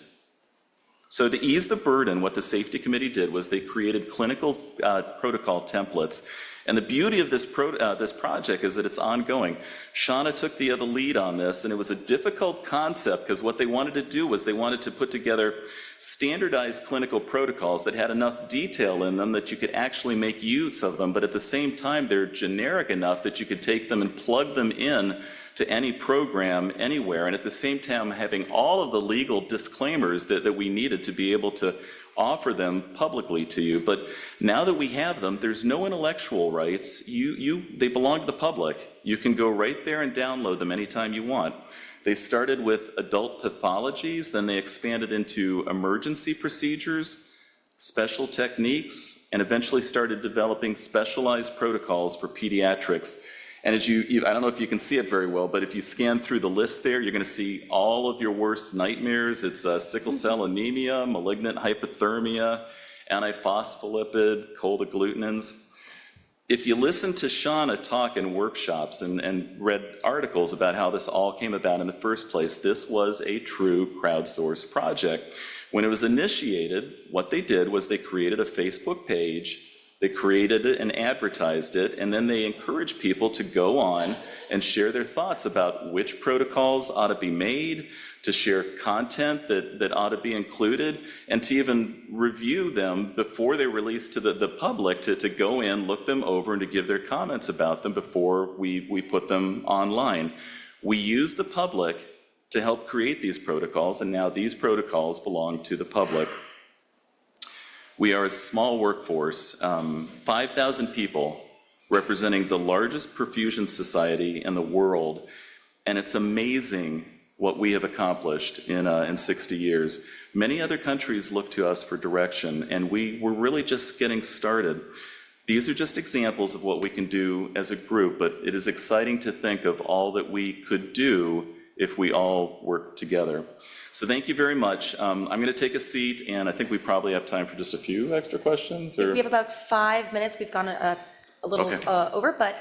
So to ease the burden, what the safety committee did was they created clinical protocol templates. And the beauty of this project is that it's ongoing. Shauna took the lead on this, and it was a difficult concept because what they wanted to do was they wanted to put together standardized clinical protocols that had enough detail in them that you could actually make use of them, but at the same time, they're generic enough that you could take them and plug them in to any program anywhere, and at the same time having all of the legal disclaimers that we needed to be able to offer them publicly to you. But now that we have them, there's no intellectual rights. They belong to the public. You can go right there and download them anytime you want. They started with adult pathologies, then they expanded into emergency procedures, special techniques, and eventually started developing specialized protocols for pediatrics. And as I don't know if you can see it very well, but if you scan through the list there, you're going to see all of your worst nightmares. It's sickle cell anemia, malignant hypothermia, antiphospholipid, cold agglutinins. If you listen to Shauna talk in workshops and read articles about how this all came about in the first place, this was a true crowdsourced project. When it was initiated, what they did was they created a Facebook page. They created it and advertised it, and then they encouraged people to go on and share their thoughts about which protocols ought to be made, to share content that ought to be included, and to even review them before they're released to the public, to go in, look them over, and to give their comments about them before we put them online. We use the public to help create these protocols, and now these protocols belong to the public. We are a small workforce, 5,000 people, representing the largest perfusion society in the world, and it's amazing what we have accomplished in 60 years. Many other countries look to us for direction, and we're really just getting started. These are just examples of what we can do as a group, but it is exciting to think of all that we could do if we all work together. So thank you very much. I'm going to take a seat, and I think we probably have time for just a few extra questions. Or? We have about 5 minutes. We've gone a little over, but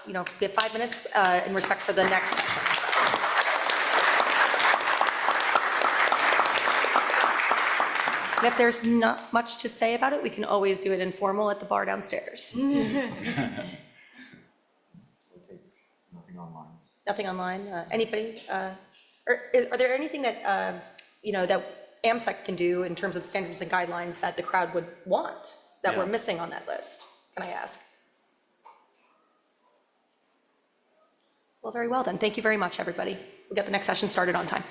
we have 5 minutes in respect for the next. And if there's not much to say about it, we can always do it informal at the bar downstairs. Nothing online. Nothing online? Anybody? Are there anything that, that AmSECT can do in terms of standards and guidelines that the crowd would want, that we're missing on that list? Can I ask? Well, very well then. Thank you very much, everybody. We'll get the next session started on time.